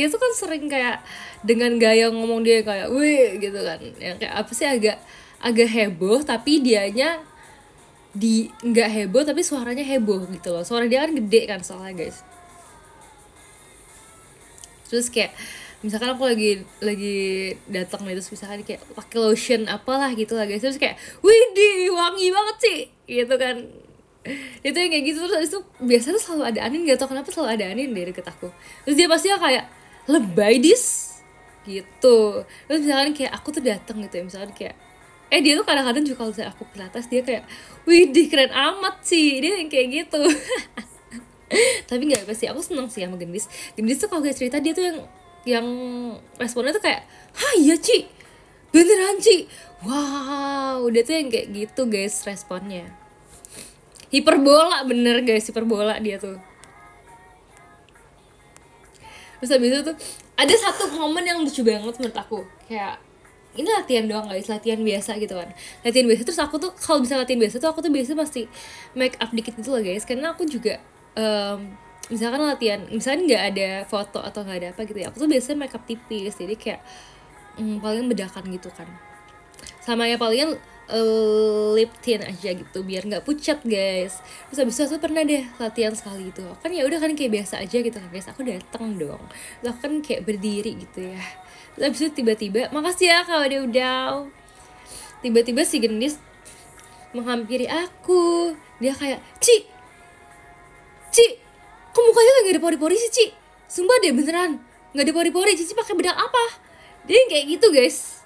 tuh kan sering kayak dengan gaya ngomong dia kayak weh gitu kan, yang kayak apa sih, agak heboh tapi dianya nggak heboh tapi suaranya heboh gitu loh. Suara dia kan gede kan soalnya, guys. Terus kayak misalkan aku lagi datang nih, terus misalkan kayak pakai lotion apalah gitu lah, guys, terus kayak widih wangi banget sih gitu kan. Itu yang kayak gitu. Terus habis itu biasanya tuh selalu ada Anin, gak tau kenapa selalu ada Anin deh deket aku. Terus dia pasti kayak lebay dis gitu. Terus misalkan kayak aku tuh datang gitu ya, misalkan kayak dia tuh kadang-kadang juga kalau misalnya aku pilates dia kayak widih keren amat sih, dia yang kayak gitu. Tapi nggak apa sih, aku seneng sih sama Gendis. Gendis tuh kalau kayak cerita dia tuh yang responnya tuh kayak, hah iya Ci, beneran Ci, wow, dia tuh yang kayak gitu, guys, responnya hiperbola, bener guys, hiperbola dia tuh. Terus habis itu tuh ada satu momen yang lucu banget menurut aku, kayak ini latihan doang guys, latihan biasa gitu kan, latihan biasa. Terus aku tuh kalau bisa latihan biasa tuh aku tuh biasa pasti make up dikit gitu loh, guys, karena aku juga misalkan latihan, misalkan nggak ada foto atau nggak ada apa gitu ya, aku tuh biasanya make up tipis, jadi kayak paling bedakan gitu kan, sama ya palingan lip tint aja gitu biar nggak pucat, guys. Terus habis itu aku pernah deh latihan sekali gitu kan, ya udah kan kayak biasa aja gitu kan, guys, aku datang dong, terus aku kan kayak berdiri gitu ya. Terus habis itu tiba-tiba, makasih ya Kak udah tiba-tiba si Gendis menghampiri aku, dia kayak Ci, kok mukanya gak ada pori-pori sih Ci, sumpah deh beneran gak ada pori-pori, Cici pakai bedak apa, dia kayak gitu, guys.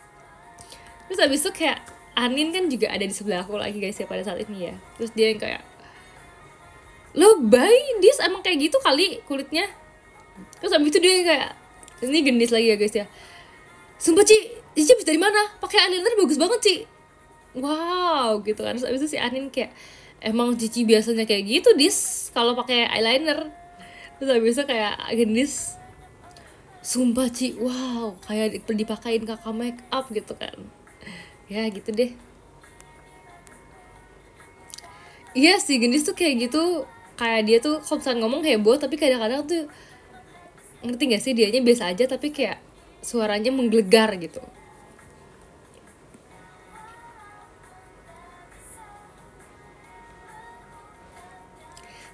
Terus habis itu kayak Anin kan juga ada di sebelah aku lagi, guys ya pada saat ini ya. Terus dia yang kayak, lo bayi Dis emang kayak gitu kali kulitnya. Terus habis itu dia yang kayak, ini Gendis lagi ya, guys ya, sumpah Ci, Cici habis dari mana, pakai eyeliner bagus banget Ci, wow gitu kan. Terus habis itu si Anin kayak, emang Cici biasanya kayak gitu Dis kalau pakai eyeliner. Terus habis itu kayak Gendis, sumpah Ci, wow kayak dipakein kakak make up gitu kan. Ya gitu deh. Iya sih Gendis tuh kayak gitu, kayak dia tuh kalau misalnya ngomong heboh tapi kadang-kadang tuh, ngerti gak sih, dianya biasa aja tapi kayak suaranya menggelegar gitu.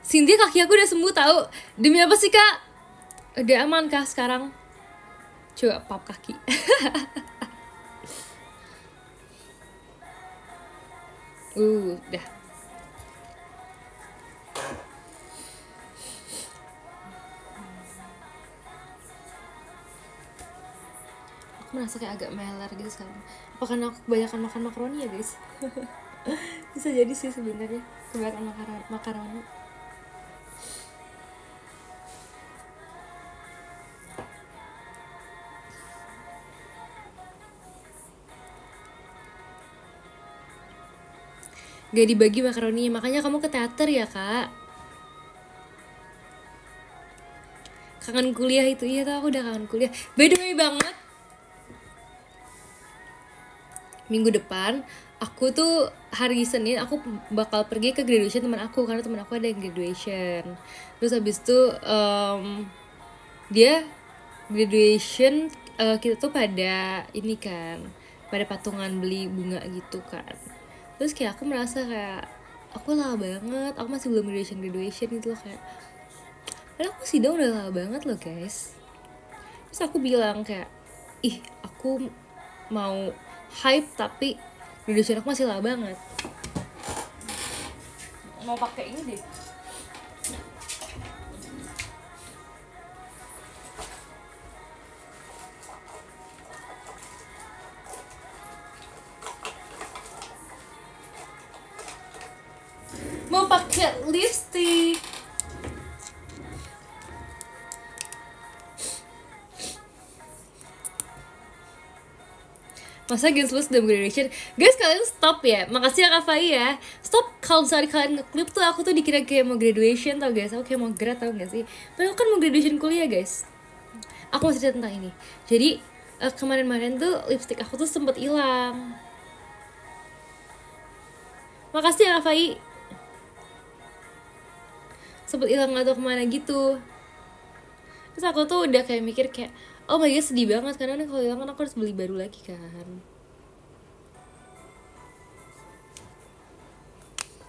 Cynthia, kaki aku udah sembuh tahu. Demi apa sih Kak? Udah aman kah sekarang? Coba pap kaki. Udah. Aku merasa kayak agak meler gitu sekarang. Apa karena aku kebanyakan makan makaroni ya, guys? Bisa jadi sih sebenarnya kebanyakan makaroni. Gak dibagi makaroninya, makanya kamu ke teater ya Kak. Kangen kuliah itu, iya tuh aku udah kangen kuliah. By the way banget, minggu depan aku tuh hari Senin aku bakal pergi ke graduation teman aku karena teman aku ada yang graduation. Terus habis itu dia graduation, kita tuh pada ini kan, pada patungan beli bunga gitu kan. Terus kayak aku merasa kayak aku lama banget, aku masih belum graduation gitu loh, kayak karena aku sidang udah lama banget loh guys. Terus aku bilang kayak aku mau hype tapi graduation aku masih lama banget. Mau pakai ini deh. Mau pakai lipstick. Masa guys lu sudah graduation? Guys kalian stop ya. Makasih ya Kak Fai ya. Stop kalau misalnya kalian ngeklip tuh aku tuh dikira kayak mau graduation tau guys. Aku kayak mau grad tau gak sih? Padahal kan mau graduation kuliah guys. Aku mau cerita tentang ini. Jadi kemarin-kemarin tuh lipstick aku tuh sempet hilang. Makasih ya Kak Fai. Sempet hilang atau kemana gitu. Terus aku tuh udah kayak mikir kayak oh my god sedih banget karena kalau hilang kan aku harus beli baru lagi kan.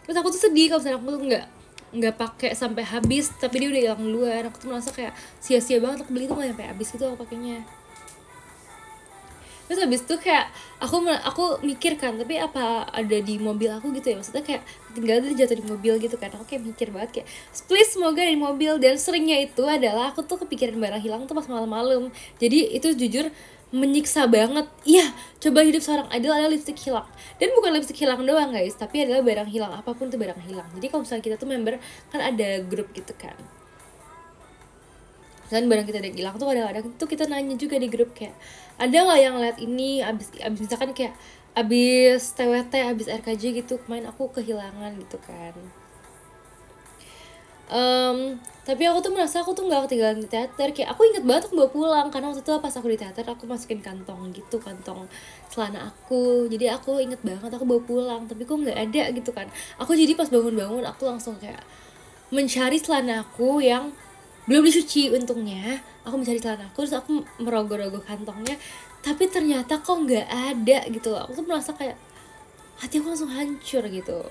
Terus aku tuh sedih kalau misalnya aku tuh nggak pakai sampai habis tapi dia udah hilang duluan. Aku tuh merasa kayak sia-sia banget aku beli tuh nggak sampai habis gitu aku pakainya. Terus habis itu kayak aku mikir kan, tapi apa ada di mobil aku gitu ya, maksudnya kayak tinggal dia jatuh di mobil gitu kan. Aku kayak mikir banget kayak please semoga di mobil. Dan seringnya itu adalah aku tuh kepikiran barang hilang tuh pas malam-malam. Jadi itu jujur menyiksa banget. Iya, coba hidup seorang idol adalah lipstick hilang. Dan bukan lipstick hilang doang guys, tapi adalah barang hilang, apapun tuh barang hilang. Jadi kalau misalnya kita tuh member kan ada grup gitu kan, dan barang kita udah hilang tuh kadang-kadang tuh kita nanya juga di grup kayak ada nggak yang lihat ini abis misalkan kayak abis TWT abis RKJ gitu kemarin aku kehilangan gitu kan. Tapi aku tuh merasa aku tuh nggak ketinggalan di teater. Kayak aku inget banget aku bawa pulang karena waktu itu pas aku di teater aku masukin kantong gitu, kantong celana aku. Jadi aku inget banget aku bawa pulang tapi kok nggak ada gitu kan. Aku jadi pas bangun-bangun aku langsung kayak mencari celana aku yang belum dicuci. Untungnya aku mencari celana aku terus aku merogoh-rogoh kantongnya tapi ternyata kok nggak ada gitu. Aku tuh merasa kayak hati aku langsung hancur gitu.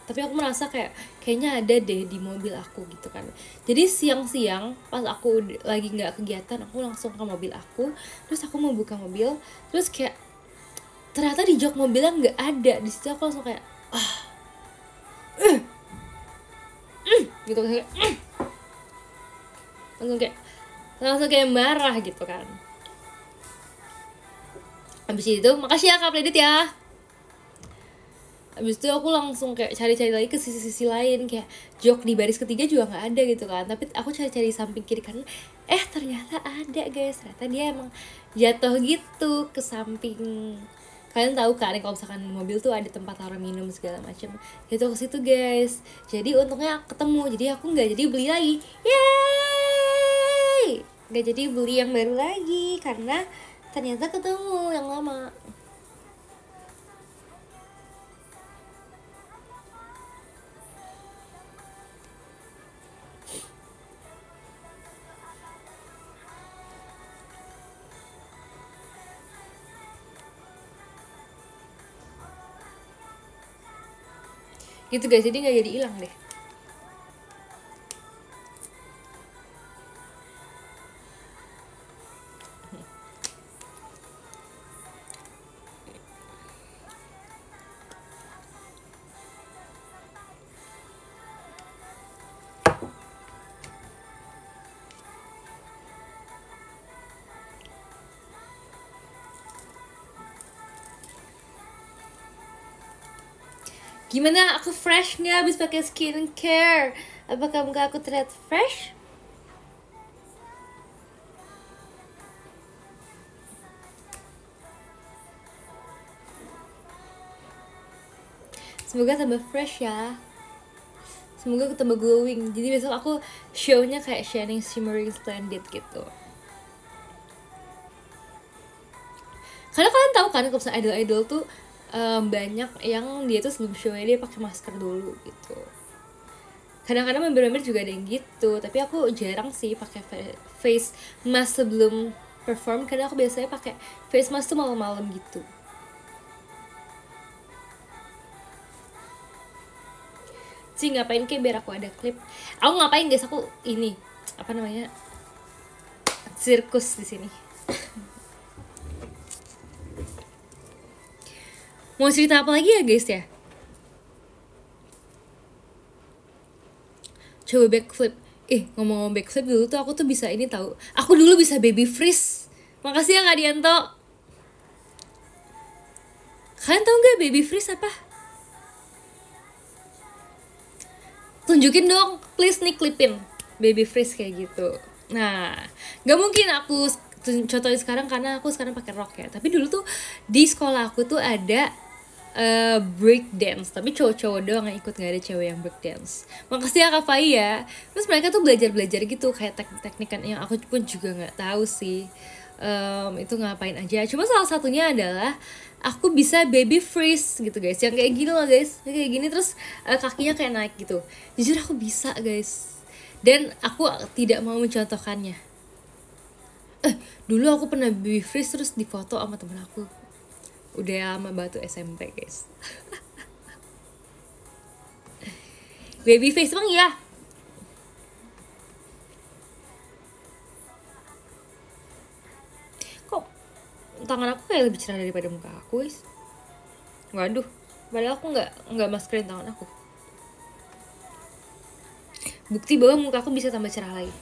Tapi aku merasa kayaknya ada deh di mobil aku gitu kan. Jadi siang-siang pas aku lagi nggak kegiatan aku langsung ke mobil aku. Terus aku mau buka mobil terus kayak ternyata di jok mobilnya nggak ada. Di situ aku langsung kayak gitu kayak langsung kayak marah gitu kan. Habis itu makasih ya Kak Pledit ya. Habis itu aku langsung kayak cari-cari lagi ke sisi-sisi lain, kayak jok di baris ketiga juga nggak ada gitu kan. Tapi aku cari-cari samping kiri kanan, ternyata ada guys. Ternyata dia emang jatuh gitu ke samping. Kalian tahu kan kalau misalkan mobil tuh ada tempat taruh minum segala macam, jatuh ke situ guys. Jadi untungnya ketemu, jadi aku nggak jadi beli lagi. Yeay, nggak jadi beli yang baru lagi karena ternyata ketemu yang lama. Gitu guys, jadi nggak jadi hilang deh. Gimana, aku fresh nggak habis pakai skincare? Apakah muka aku terlihat fresh? Semoga tambah fresh ya. Semoga aku tambah glowing. Jadi besok aku show-nya kayak shining, shimmering, splendid gitu. Karena kalian tahu kan kalau misalnya idol-idol tuh banyak yang dia tuh sebelum show dia pakai masker dulu gitu. Kadang-kadang member-member juga ada yang gitu, tapi aku jarang sih pakai face mask sebelum perform, karena aku biasanya pakai face mask tuh malam-malam gitu. Sih ngapain kayak biar aku ada klip. Aku ngapain guys, aku ini apa namanya, sirkus di sini. Mau cerita apa lagi ya guys ya? Coba backflip. Ngomong-ngomong backflip, dulu tuh aku tuh bisa ini tahu. Aku dulu bisa baby freeze. Makasih ya Kak Dianto. Kalian tahu nggak baby freeze apa? Tunjukin dong, please nih, klipin baby freeze kayak gitu. Nah, nggak mungkin aku contohin sekarang karena aku sekarang pakai rok ya. Tapi dulu tuh di sekolah aku tuh ada break dance, tapi cowok-cowok doang yang ikut, nggak ada cewek yang break dance. Makasih ya Kak Fai ya. Terus mereka tuh belajar gitu kayak teknik-teknikan yang aku pun juga nggak tahu sih itu ngapain aja. Cuma salah satunya adalah aku bisa baby freeze gitu guys, yang kayak gini loh guys, yang kayak gini terus kakinya kayak naik gitu. Jujur aku bisa guys, dan aku tidak mau mencontohkannya. Dulu aku pernah baby freeze terus difoto sama temen aku. Udah lama batu SMP guys. Baby face bang ya. Kok tangan aku kayak lebih cerah daripada muka aku guys? Waduh, padahal aku nggak maskerin tangan aku. Bukti bahwa muka aku bisa tambah cerah lagi.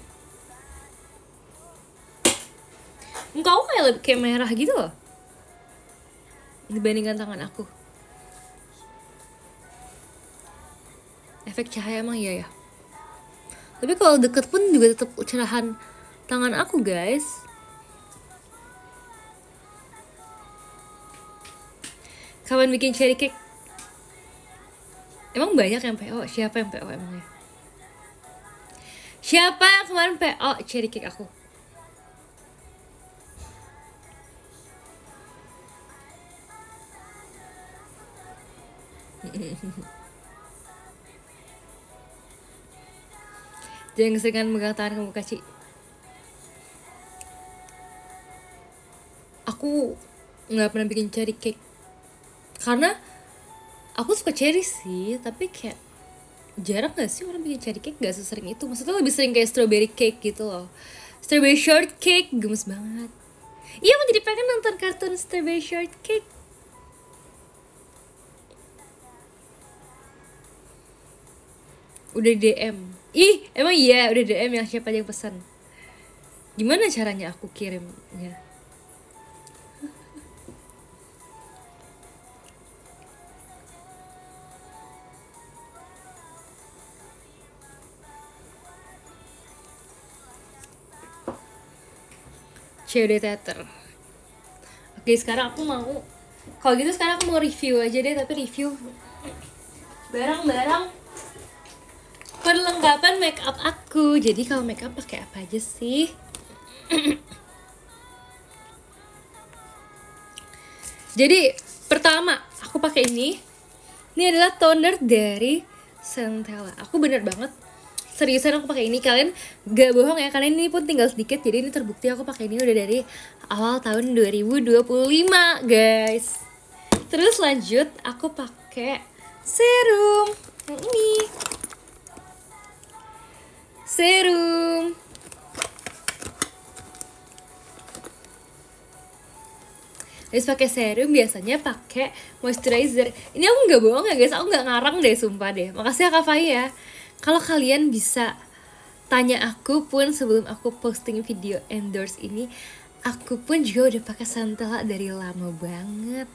Muka aku kayak merah gitu loh dibandingkan tangan aku. Efek cahaya emang iya ya. Tapi kalau deket pun juga tetap cerahan tangan aku guys. Kapan bikin cherry cake? Emang banyak yang PO? Siapa yang PO emangnya? Siapa yang kemarin PO cherry cake aku? Jangan keseringan megang tangan kamu Kaci. Aku nggak pernah bikin cherry cake karena aku suka cherry sih, tapi kayak jarang gak sih orang bikin cherry cake, gak sesering itu. Maksudnya lebih sering kayak strawberry cake gitu loh. Strawberry shortcake gemes banget. Iya, aku jadi pengen nonton kartun strawberry shortcake. Udah DM. Emang iya udah DM yang siapa yang pesan. Gimana caranya aku kirimnya? COD Theater. Oke, sekarang aku mau, kalau gitu sekarang aku mau review aja deh, tapi review barang-barang perlengkapan make up aku. Jadi kalau make up pakai apa aja sih? Jadi pertama aku pakai ini. Ini adalah toner dari Centella. Aku bener banget seriusan aku pakai ini. Kalian gak bohong ya, karena ini pun tinggal sedikit. Jadi ini terbukti aku pakai ini udah dari awal tahun 2025 guys. Terus lanjut aku pakai serum yang ini. Serum. Terus pakai serum, biasanya pakai moisturizer. Ini aku nggak bohong ya guys, aku nggak ngarang deh, sumpah deh. Makasih ya Kak Fai ya. Kalau kalian bisa tanya aku pun sebelum aku posting video endorse ini, aku pun juga udah pakai Centella dari lama banget.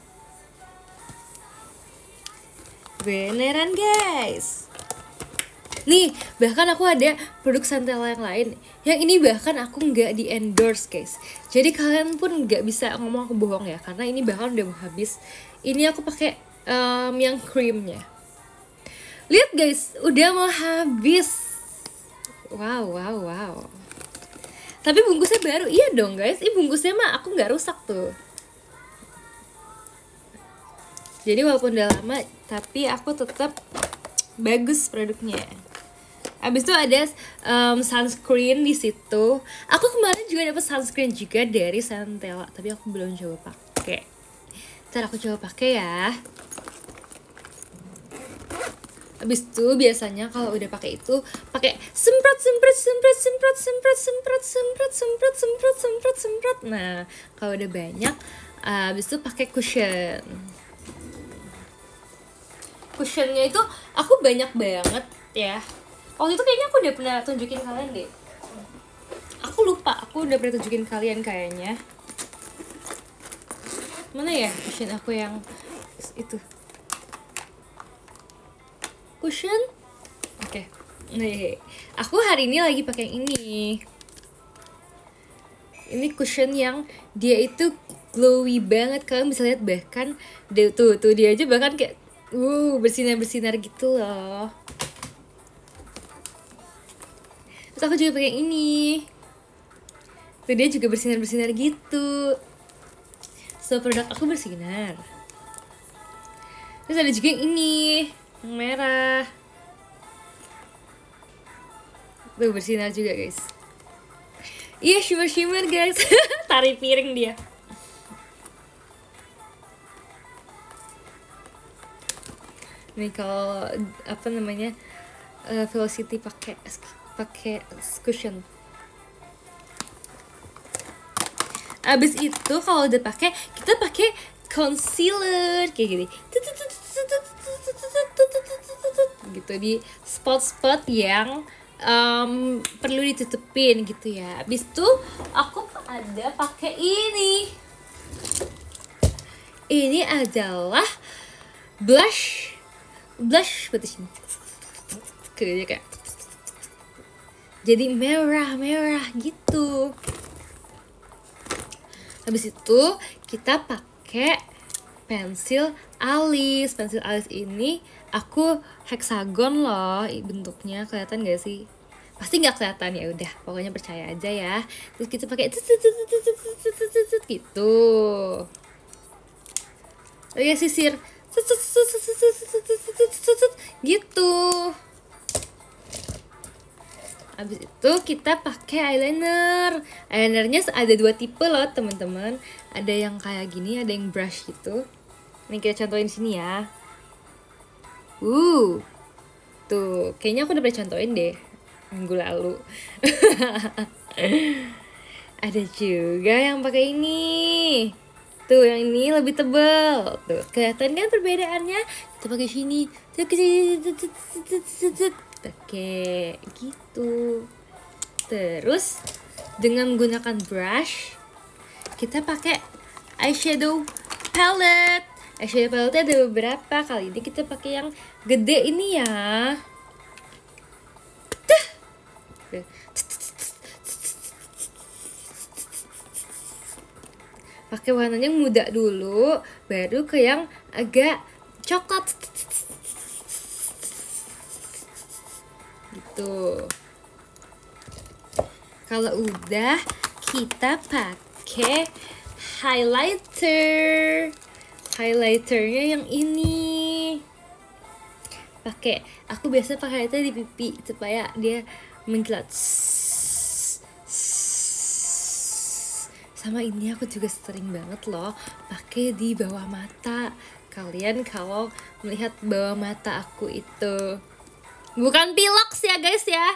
Beneran guys. Nih, bahkan aku ada produk Centella yang lain. Yang ini bahkan aku nggak di endorse guys. Jadi kalian pun nggak bisa ngomong aku bohong ya, karena ini bahkan udah mau habis. Ini aku pakai yang creamnya. Lihat guys, udah mau habis. Wow. Tapi bungkusnya baru. Iya dong guys, ini bungkusnya mah aku nggak rusak tuh. Jadi walaupun udah lama, tapi aku tetap bagus produknya. Abis itu ada sunscreen di situ. Aku kemarin juga dapat sunscreen juga dari Santella, tapi aku belum coba pakai. Ntar aku coba pakai ya. Abis itu biasanya kalau udah pakai itu pakai semprot. Nah, kalau udah banyak, abis itu pakai cushion. Cushionnya itu aku banyak banget ya. Waktu itu kayaknya aku udah pernah tunjukin kalian deh. Aku lupa, aku udah pernah tunjukin kalian kayaknya. Mana ya cushion aku yang itu? Cushion? Oke. Nih, aku hari ini lagi pakai yang ini. Ini cushion yang dia itu glowy banget. Kalian bisa lihat bahkan tuh dia aja bahkan kayak bersinar gitu loh. Terus aku juga pakai ini. Tuh dia juga bersinar gitu. So produk aku bersinar. Terus ada juga yang ini, yang merah. Tuh bersinar juga guys. Iya shimmer guys. Tarik piring dia. Nih kalau apa namanya Velocity pakai cushion. Abis itu kalau udah pakai, kita pakai concealer kayak gini. Gitu di spot-spot yang perlu ditutupin gitu ya. Abis itu aku ada pakai ini. Ini adalah blush betul sini. Kayak jadi merah gitu. Habis itu kita pakai pensil alis. Pensil alis ini aku hexagon loh bentuknya, kelihatan gak sih? Pasti nggak kelihatan, ya udah pokoknya percaya aja ya. Terus kita pakai gitu. Oh ya sisir gitu. Habis itu kita pakai eyeliner. Eyelinernya ada 2 tipe loh teman-teman. Ada yang kayak gini, ada yang brush gitu. Ini kita contohin sini ya. Tuh, kayaknya aku udah pernah contohin deh minggu lalu. Ada juga yang pakai ini. Tuh, yang ini lebih tebal. Tuh, kelihatan kan perbedaannya? Kita pakai sini. Pakai gitu. Terus dengan menggunakan brush, kita pakai eyeshadow palette. Eyeshadow palette ada beberapa. Kali ini kita pakai yang gede ini ya. Pakai warnanya yang muda dulu, baru ke yang agak coklat gitu. Kalau udah, kita pakai highlighternya yang ini. Aku biasa pakai itu di pipi supaya dia mengkilat. Sama ini aku juga sering banget loh pakai di bawah mata. Kalian kalau melihat bawah mata aku itu bukan pilox ya guys ya.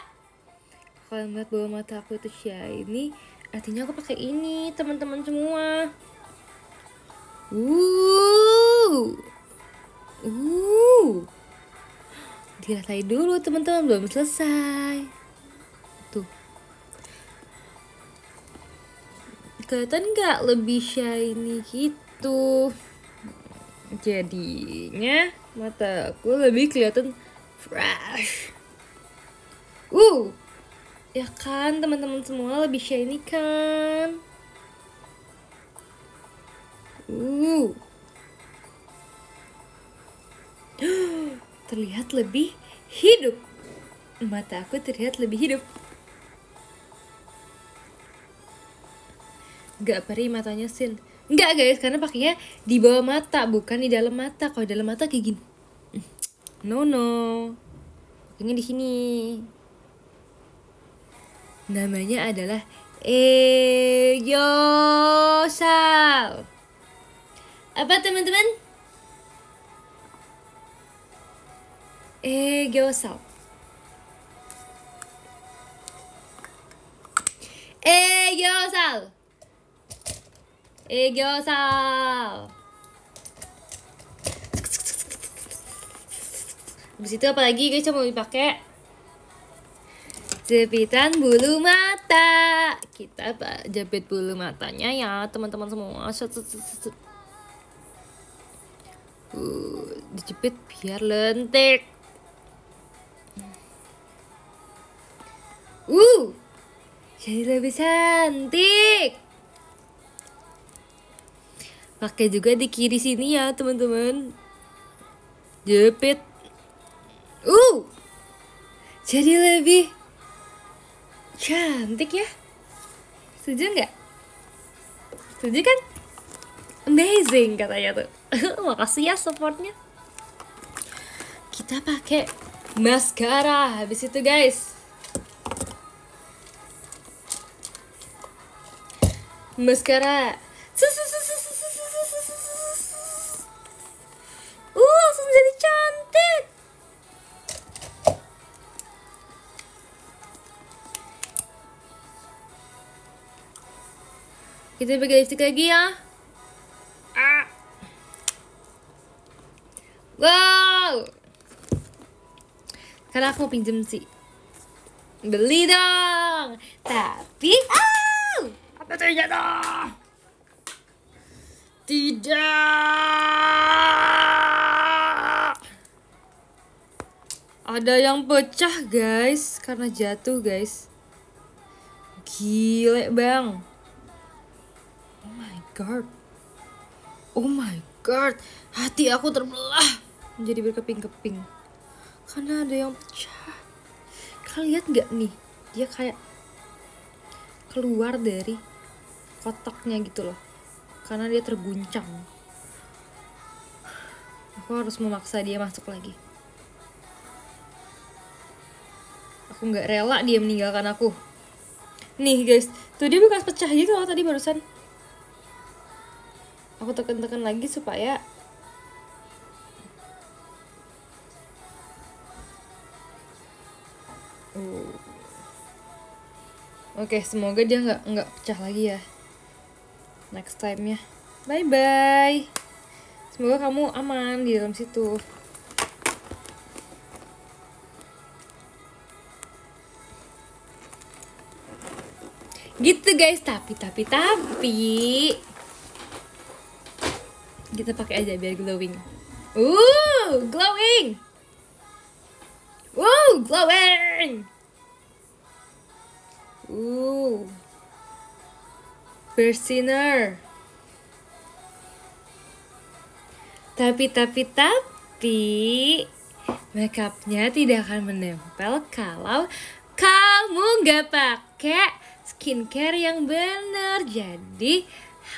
Kalau melihat bawah mata aku itu shiny, artinya aku pakai ini teman-teman semua. Diratai dulu teman-teman, belum selesai. Tuh. Kelihatan nggak lebih shiny gitu? Jadinya mata aku lebih kelihatan fresh. Ya kan teman-teman semua, lebih shiny kan? Terlihat lebih hidup. Mata aku terlihat lebih hidup. Gak perih matanya Sin. Enggak guys, karena pakainya di bawah mata, bukan di dalam mata. Kalau di dalam mata kayak gini. No. Pakainya di sini. Namanya adalah Eosal. Apa teman-teman? Eosal. Eosal. Habis itu apa lagi guys yang mau dipakai? Jepitan bulu mata. Kita jepit bulu matanya ya teman-teman semua. Dijepit biar lentik. Jadi lebih cantik. Pakai juga di kiri sini ya teman-teman. Jepit. Jadi lebih cantik ya. Setuju nggak? Setuju kan? Amazing katanya tuh. Makasih ya supportnya. Kita pakai maskara habis itu guys. Maskara. Langsung jadi cantik. Kita pakai lipstick lagi ya. Wow. Karena aku mau pinjem sih. Beli dong. Tapi apa tidak dong? Tidak. Ada yang pecah guys karena jatuh guys. Gile bang. Oh my god. Hati aku terbelah menjadi berkeping-keping karena ada yang pecah. Kalian lihat nggak nih? Dia kayak keluar dari kotaknya gitu loh karena dia terguncang. Aku harus memaksa dia masuk lagi. Aku nggak rela dia meninggalkan aku. Nih guys, tuh dia bekas pecah gitu loh tadi barusan. Aku tekan-tekan lagi supaya Oke, semoga dia nggak pecah lagi ya next time-nya. Bye bye. Semoga kamu aman di dalam situ. Gitu guys, tapi kita pakai aja biar glowing. Glowing. Glowing. Bersinar. Tapi makeupnya tidak akan menempel kalau kamu nggak pakai skincare yang benar. Jadi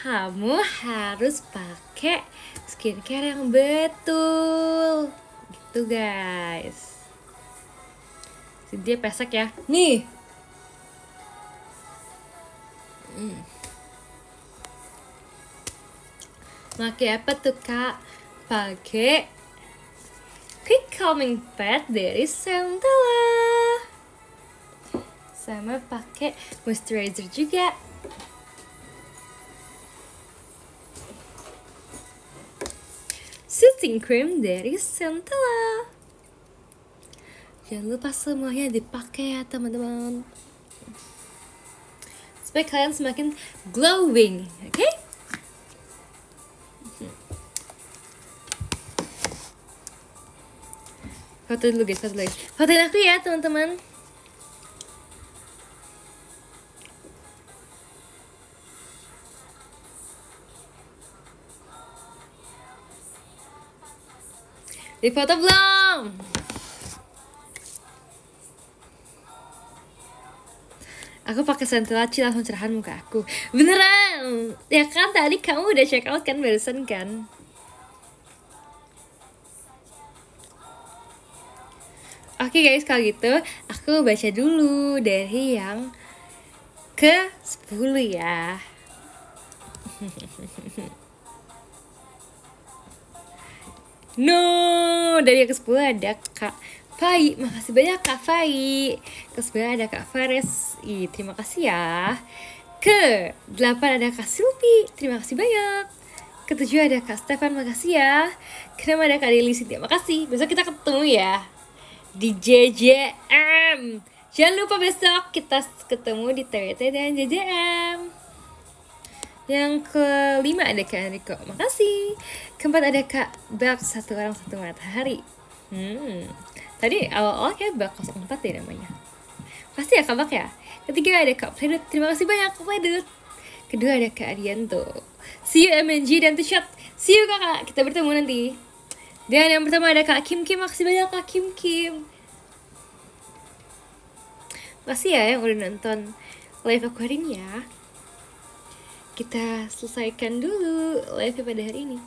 kamu harus pakai skincare yang betul. Gitu guys. Dia pesek ya. Nih. Pakai apa tuh kak? Pakai Quick Calming Pad dari Centella. Sama pakai moisturizer juga. Soothing Cream dari Centella. Jangan lupa semuanya dipakai ya teman-teman. Supaya kalian semakin glowing, oke? Okay? Foto dulu guys, fotoin aku ya teman-teman. Di foto belum? Aku Aku pakai Sentilaci langsung cerahan muka aku. Beneran? Ya kan tadi kamu udah check out kan barusan kan? Oke guys, kalau gitu aku baca dulu dari yang ke 10 ya. No, dari yang ke-10 ada Kak Fai. Makasih banyak Kak Fai. Ke-9 ada Kak Fares. Terima kasih ya. Ke-8 ada Kak Silpi. Terima kasih banyak. Ke-7 ada Kak Stefan. Makasih ya. Ke-6 ada Kak Deli Sintia. Makasih. Besok kita ketemu ya di JJM. Jangan lupa besok kita ketemu di TWT dan JJM. Yang ke-5 ada Kak Enrico, makasih. Ke-4 ada Kak Bab, satu orang satu matahari. Tadi awal-awal kayak Bab 04 ya namanya. Pasti ya Kak Bab ya. Ketiga ada Kak Pledut, terima kasih banyak Kak Pledut. Kedua ada Kak Arianto. See you MNG dan T-shirt. See you kakak, kita bertemu nanti. Dan yang pertama ada Kak Kim Kim, makasih banyak Kak Kim Kim. Makasih ya yang udah nonton live aku hari ini ya. Kita selesaikan dulu live pada hari ini.